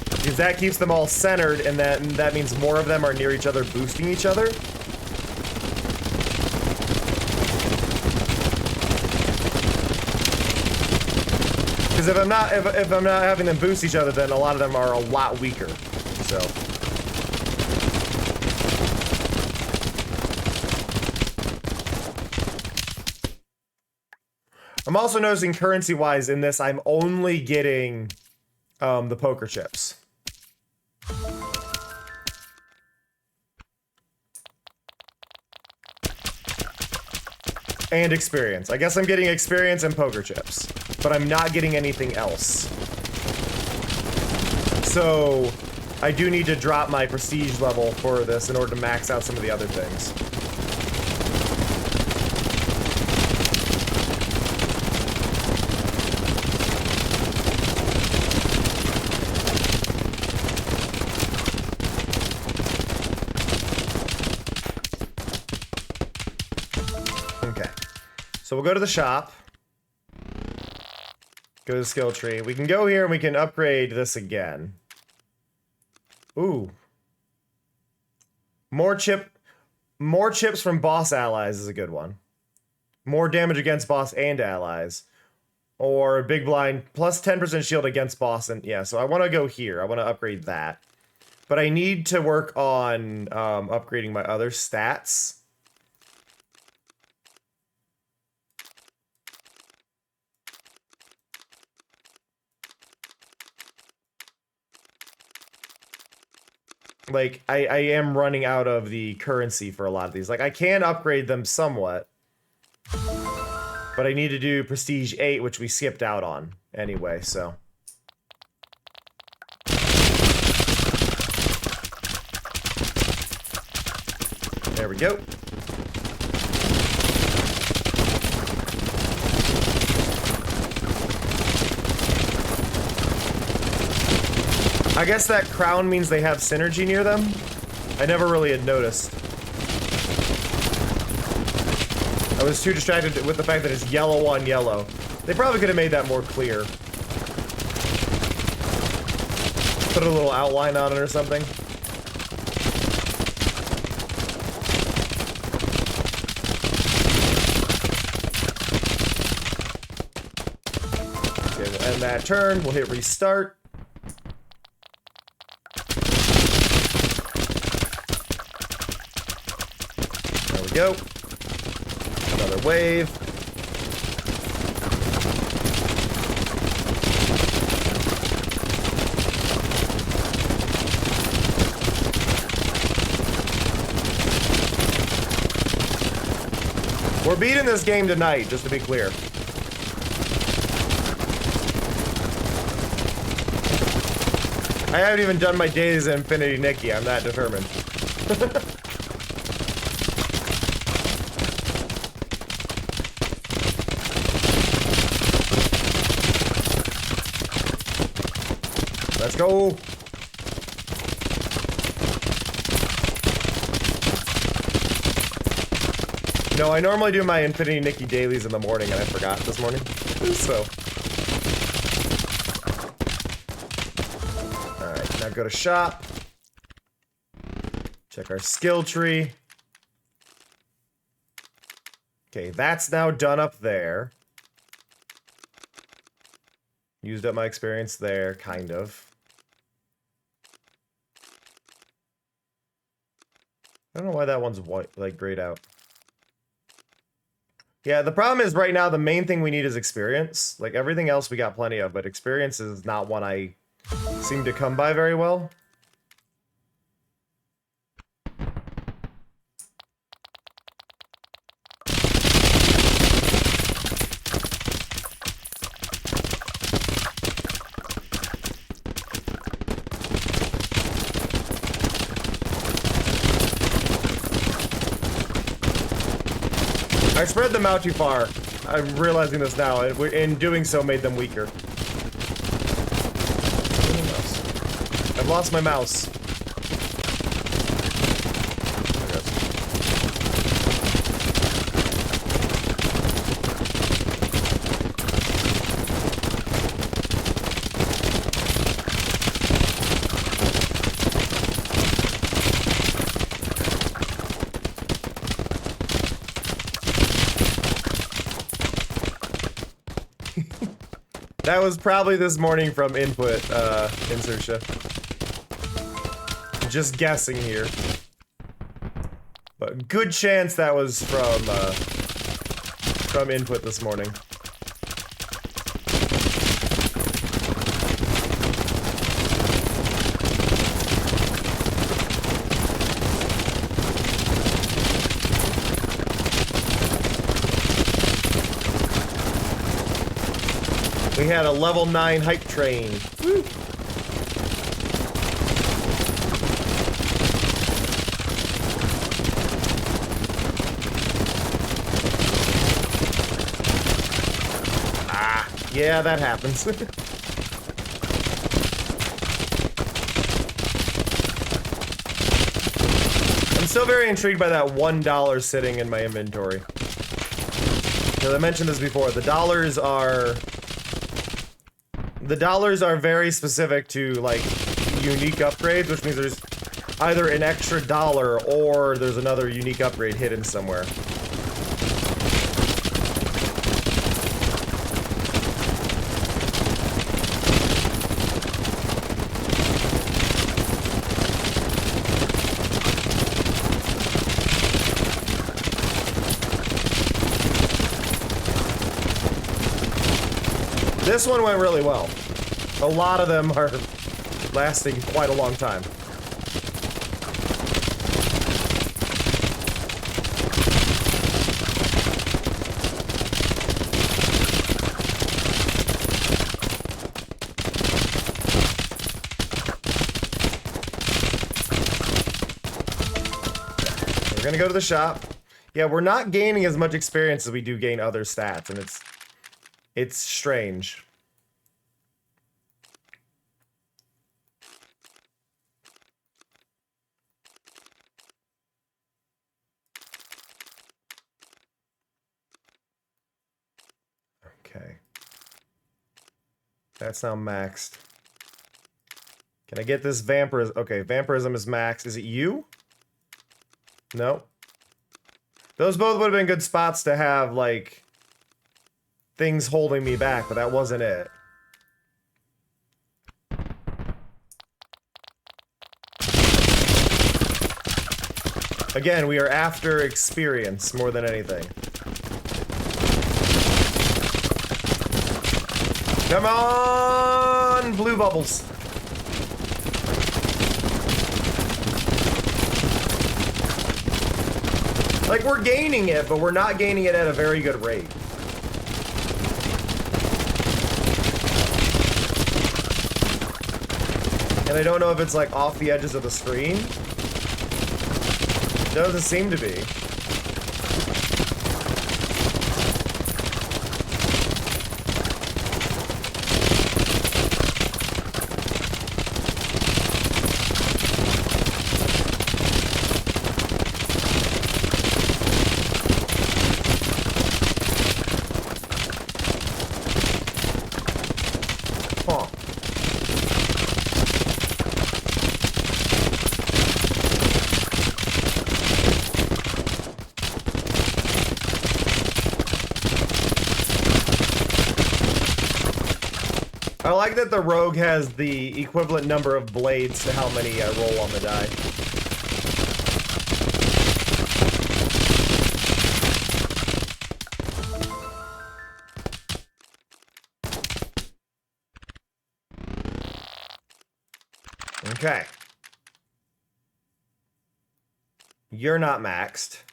Because that keeps them all centered, and that means more of them are near each other, boosting each other. Because if I'm not having them boost each other, then a lot of them are a lot weaker. So. I'm also noticing currency-wise in this, I'm only getting the poker chips. And experience. I guess I'm getting experience and poker chips, but I'm not getting anything else. So, I do need to drop my prestige level for this in order to max out some of the other things. So we'll go to the shop. Go to the skill tree. We can go here and we can upgrade this again. Ooh. More chips from boss allies is a good one. More damage against boss and allies. Or big blind plus 10% shield against boss, and yeah, so I want to go here. I want to upgrade that. But I need to work on upgrading my other stats. Like, I am running out of the currency for a lot of these. Like, I can upgrade them somewhat. But I need to do Prestige 8, which we skipped out on anyway, so. There we go. I guess that crown means they have synergy near them. I never really had noticed. I was too distracted with the fact that it's yellow on yellow. They probably could have made that more clear. Put a little outline on it or something. Okay, we'll end that turn. We'll hit restart. There we go. Another wave. We're beating this game tonight, just to be clear. I haven't even done my days at Infinity Nikki. I'm that determined. Let's go. No, I normally do my Infinity Nikki dailies in the morning, and I forgot this morning. So. Alright, now go to shop. Check our skill tree. Okay, that's now done up there. Used up my experience there, kind of. I don't know why that one's white, like, grayed out. Yeah, the problem is right now the main thing we need is experience. Like, everything else we got plenty of, but experience is not one I seem to come by very well. I spread them out too far. I'm realizing this now, and in doing so made them weaker. I've lost my mouse. That was probably this morning from input, Insertia. Just guessing here. But good chance that was from input this morning. We had a level 9 hype train. Woo. Yeah, that happens. I'm still very intrigued by that $1 sitting in my inventory. Because I mentioned this before, the dollars are very specific to, like, unique upgrades, which means there's either an extra dollar or there's another unique upgrade hidden somewhere. This one went really well. A lot of them are lasting quite a long time. We're gonna go to the shop. Yeah, we're not gaining as much experience as we do gain other stats, and it's strange. That's now maxed. Can I get this vampirism? Okay, vampirism is maxed. Is it you? No. Those both would have been good spots to have, like, things holding me back, but that wasn't it. Again, we are after experience more than anything. Come on, blue bubbles. Like, we're gaining it, but we're not gaining it at a very good rate. And I don't know if it's, like, off the edges of the screen. Doesn't seem to be. Huh. I like that the rogue has the equivalent number of blades to how many I roll on the die. Okay. You're not maxed.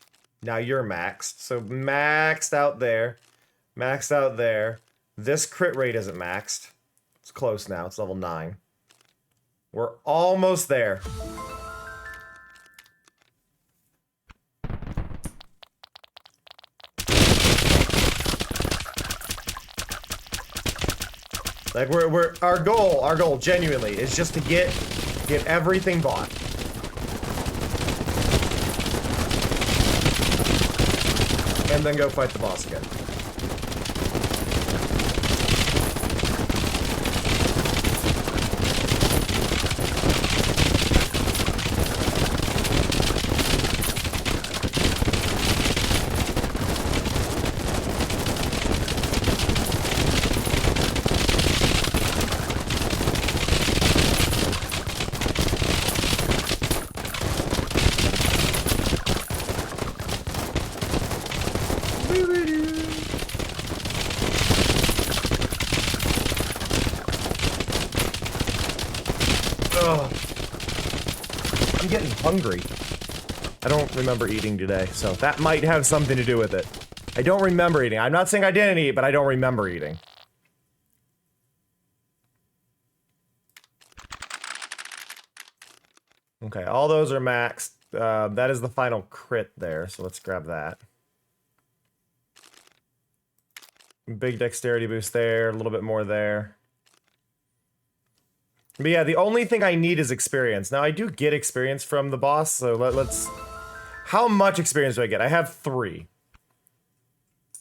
Now you're maxed. So maxed out there. Maxed out there. This crit rate isn't maxed. It's close now. It's level 9. We're almost there. Like we're our goal genuinely is just to get everything bought. And then go fight the boss again. I'm getting hungry. I don't remember eating today, so that might have something to do with it. I don't remember eating. I'm not saying I didn't eat, but I don't remember eating. Okay, all those are maxed. That is the final crit there, so let's grab that. Big dexterity boost there, a little bit more there. But yeah, the only thing I need is experience. Now, I do get experience from the boss, so let's... How much experience do I get? I have 3.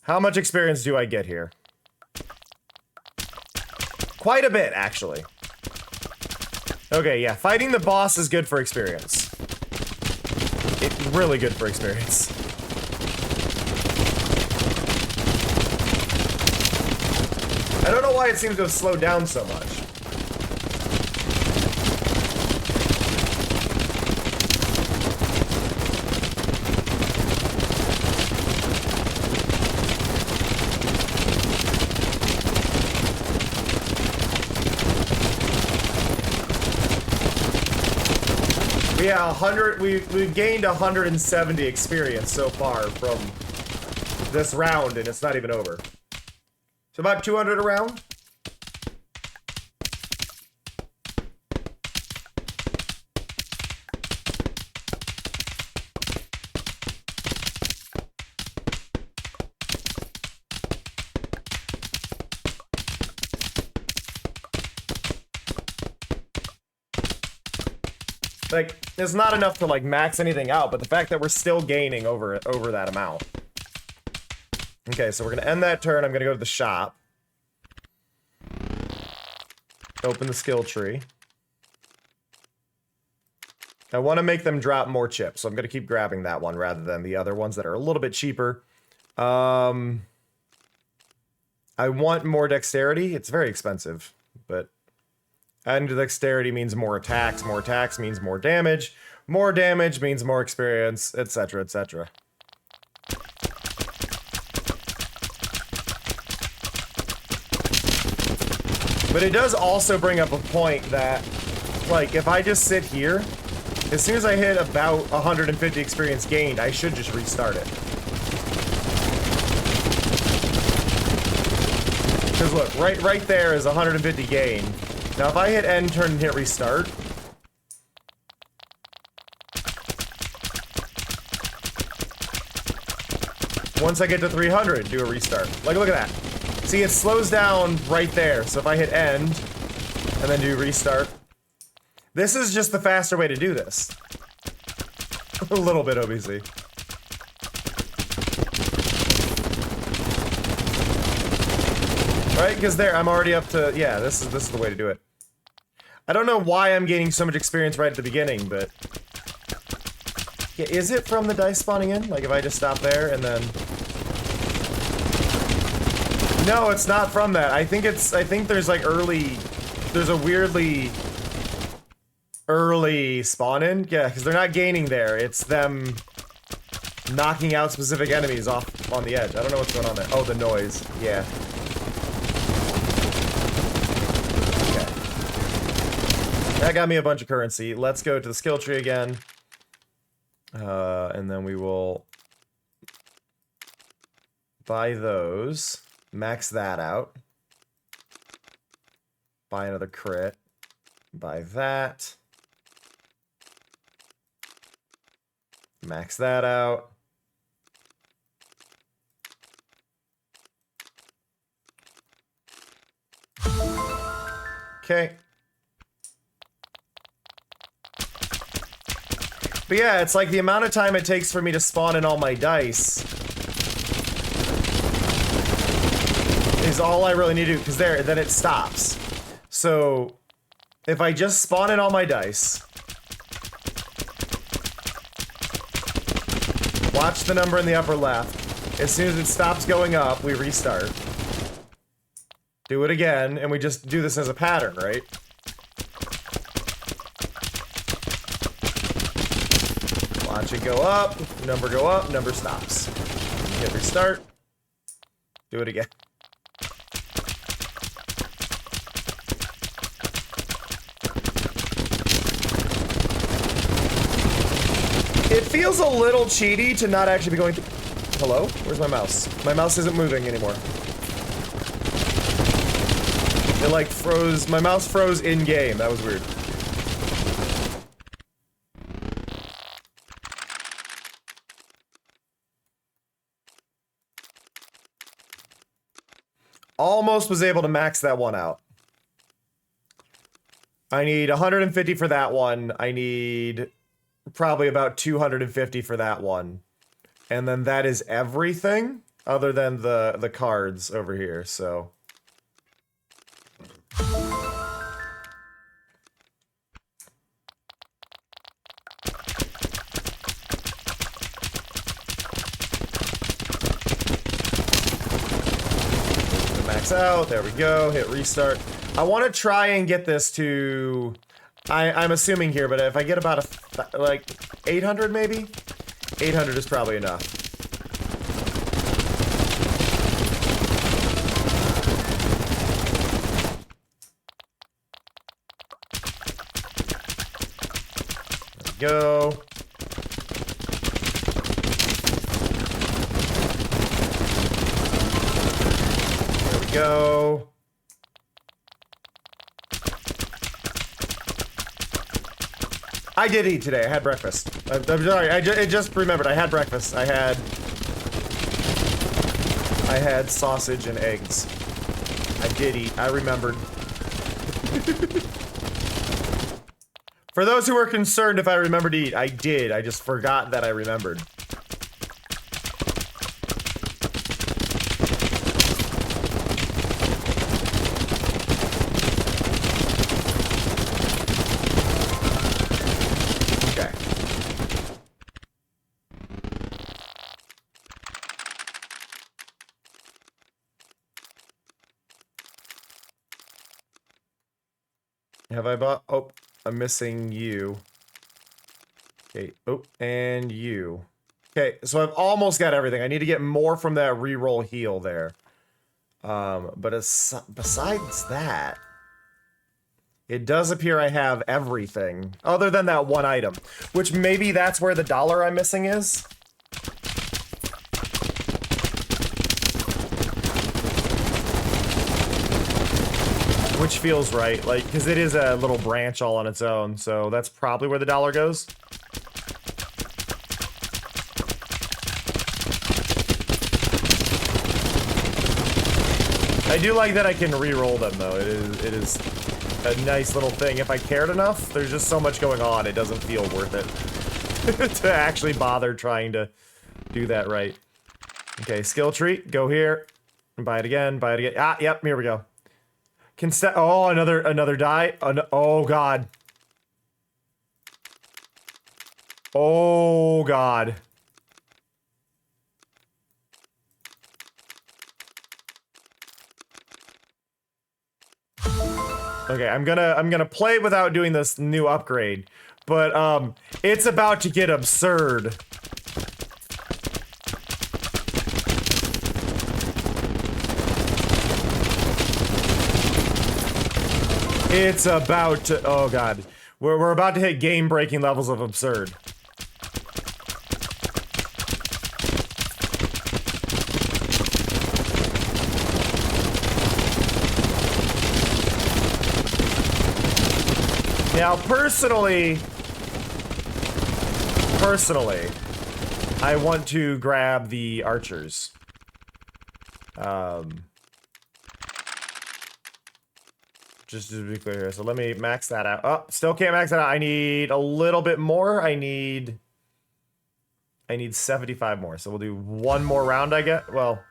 How much experience do I get here? Quite a bit, actually. Okay, yeah, fighting the boss is good for experience. It's really good for experience. I don't know why it seems to have slowed down so much. Yeah, 100. We've gained 170 experience so far from this round, and it's not even over. So about 200 a round. Like, it's not enough to, like, max anything out, but the fact that we're still gaining over that amount. Okay, so we're gonna end that turn. I'm gonna go to the shop. Open the skill tree. I want to make them drop more chips, so I'm going to keep grabbing that one rather than the other ones that are a little bit cheaper. I want more dexterity. It's very expensive, but adding to dexterity means more attacks. More attacks means more damage. More damage means more experience, etc., etc. But it does also bring up a point that, like, if I just sit here, as soon as I hit about 150 experience gained, I should just restart it. Because look, right there is 150 gain. Now if I hit end turn and hit restart, once I get to 300, do a restart. Like, look at that. See, it slows down right there. So if I hit end and then do restart, this is just the faster way to do this. A little bit, OBC. Right? Because there, I'm already up to, yeah, this is the way to do it. I don't know why I'm gaining so much experience right at the beginning, but... Yeah, is it from the dice spawning in? Like, if I just stop there and then... No, it's not from that. I think there's like there's a weirdly early spawn in. Yeah, because they're not gaining there. It's them knocking out specific enemies off on the edge. I don't know what's going on there. Oh, the noise. Yeah. Okay. That got me a bunch of currency. Let's go to the skill tree again. And then we will buy those. Max that out. Buy another crit. Buy that. Max that out. Okay. But yeah, it's like the amount of time it takes for me to spawn in all my dice is all I really need to do, because then it stops. So, if I just spawn in all my dice, watch the number in the upper left, as soon as it stops going up, we restart. Do it again, and we just do this as a pattern, right? Watch it go up, number stops. Hit restart. Do it again. It feels a little cheaty to not actually be going through... Hello? Where's my mouse? My mouse isn't moving anymore. It like froze... My mouse froze in-game. That was weird. Almost was able to max that one out. I need 150 for that one. I need... probably about 250 for that one. And then that is everything other than the cards over here, so. Max out, there we go, hit restart. I want to try and get this to... I'm assuming here, but if I get about like 800 maybe? 800 is probably enough. There we go. There we go. I did eat today. I had breakfast. I'm sorry. I just remembered. I had breakfast. I had sausage and eggs. I did eat. I remembered. For those who were concerned if I remembered to eat, I did. I just forgot that I remembered. Have I bought? Oh, I'm missing you. Okay. Oh, and you. Okay, so I've almost got everything. I need to get more from that reroll heal there. But besides that, it does appear I have everything other than that one item, which maybe that's where the dollar I'm missing is. Which feels right, like, because it is a little branch all on its own, so that's probably where the dollar goes. I do like that I can re-roll them, though. It is a nice little thing. If I cared enough, there's just so much going on, it doesn't feel worth it to actually bother trying to do that right. Okay, skill tree, go here, and buy it again, buy it again. Ah, yep, here we go. Oh, another die. Oh, God. Oh, God. Okay, I'm gonna play without doing this new upgrade, but it's about to get absurd. It's about to, oh God. We're about to hit game-breaking levels of absurd. Now, personally, I want to grab the archers. Just to be clear here, so let me max that out. Oh, still can't max that out. I need a little bit more. I need 75 more, so we'll do one more round, I guess. Well,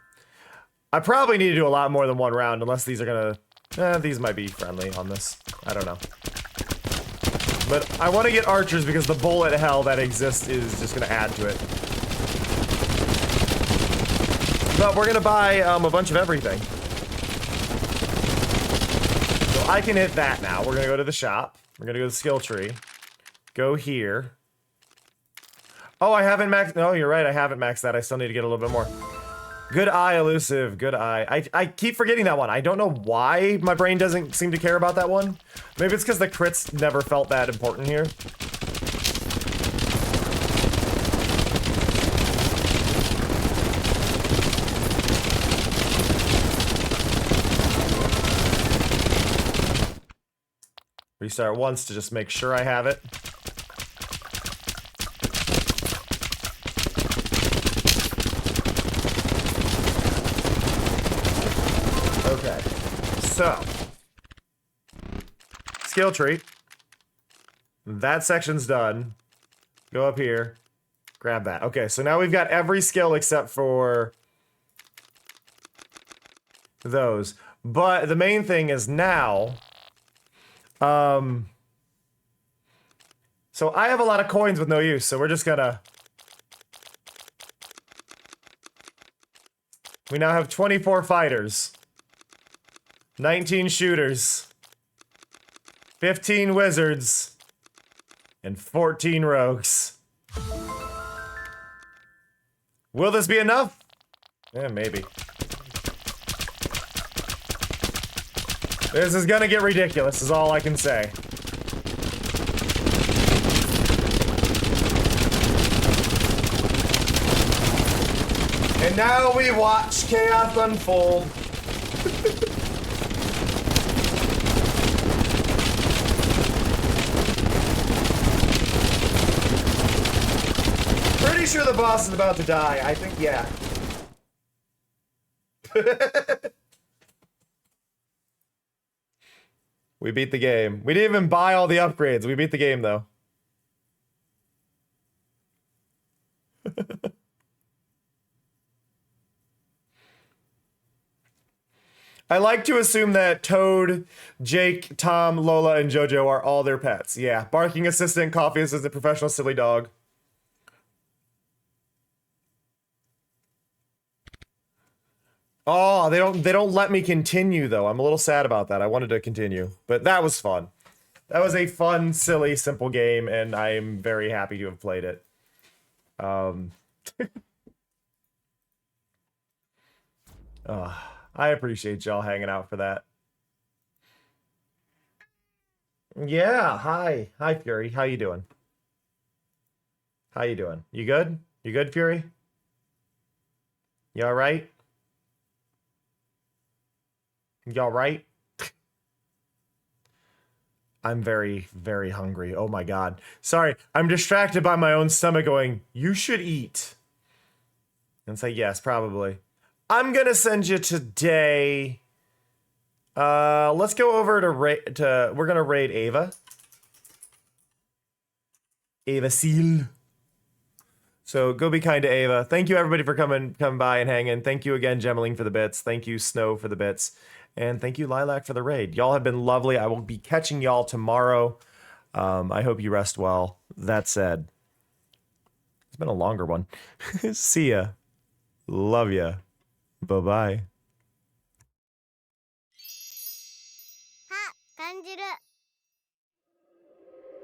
I probably need to do a lot more than one round, unless these are gonna... these might be friendly on this. I don't know. But I want to get archers because the bullet hell that exists is just gonna add to it. But we're gonna buy a bunch of everything. So I can hit that now. We're gonna go to the shop. We're gonna go to the skill tree. Go here. Oh, I haven't maxed... No, you're right, I haven't maxed that. I still need to get a little bit more. Good eye, elusive. Good eye. I keep forgetting that one. I don't know why my brain doesn't seem to care about that one. Maybe it's because the crits never felt that important here. Restart once to just make sure I have it. Okay, so skill tree. That section's done. Go up here, grab that. Okay, so now we've got every skill except for those. But the main thing is now, so I have a lot of coins with no use, so we're just gonna... We now have 24 fighters. 19 shooters, 15 wizards, and 14 rogues. Will this be enough? Yeah, maybe. This is gonna get ridiculous, is all I can say. And now we watch chaos unfold. Pretty sure the boss is about to die. I think, yeah. We beat the game. We didn't even buy all the upgrades. We beat the game, though. I like to assume that Toad, Jake, Tom, Lola, and Jojo are all their pets. Yeah, barking assistant, coffee assistant, professional silly dog. Oh, they don't let me continue though. I'm a little sad about that. I wanted to continue, but that was fun. That was a fun, silly, simple game, and I'm very happy to have played it. I appreciate y'all hanging out for that. Yeah, hi. Hi, Fury. How you doing? How you doing? You good? You good, Fury? You all right? You all right? I'm very, very hungry. Oh my god. Sorry, I'm distracted by my own stomach going, you should eat. And say, yes, probably. I'm gonna send you today. Let's go over to we're gonna raid Ava. Ava Seal. So go be kind to Ava. Thank you everybody for coming by and hanging. Thank you again, Gemmeling, for the bits. Thank you, Snow, for the bits. And thank you, Lilac, for the raid. Y'all have been lovely. I will be catching y'all tomorrow. I hope you rest well. That said, it's been a longer one. See ya. Love ya. Bye-bye. あ、感じる。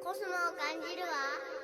コスモを感じるわ。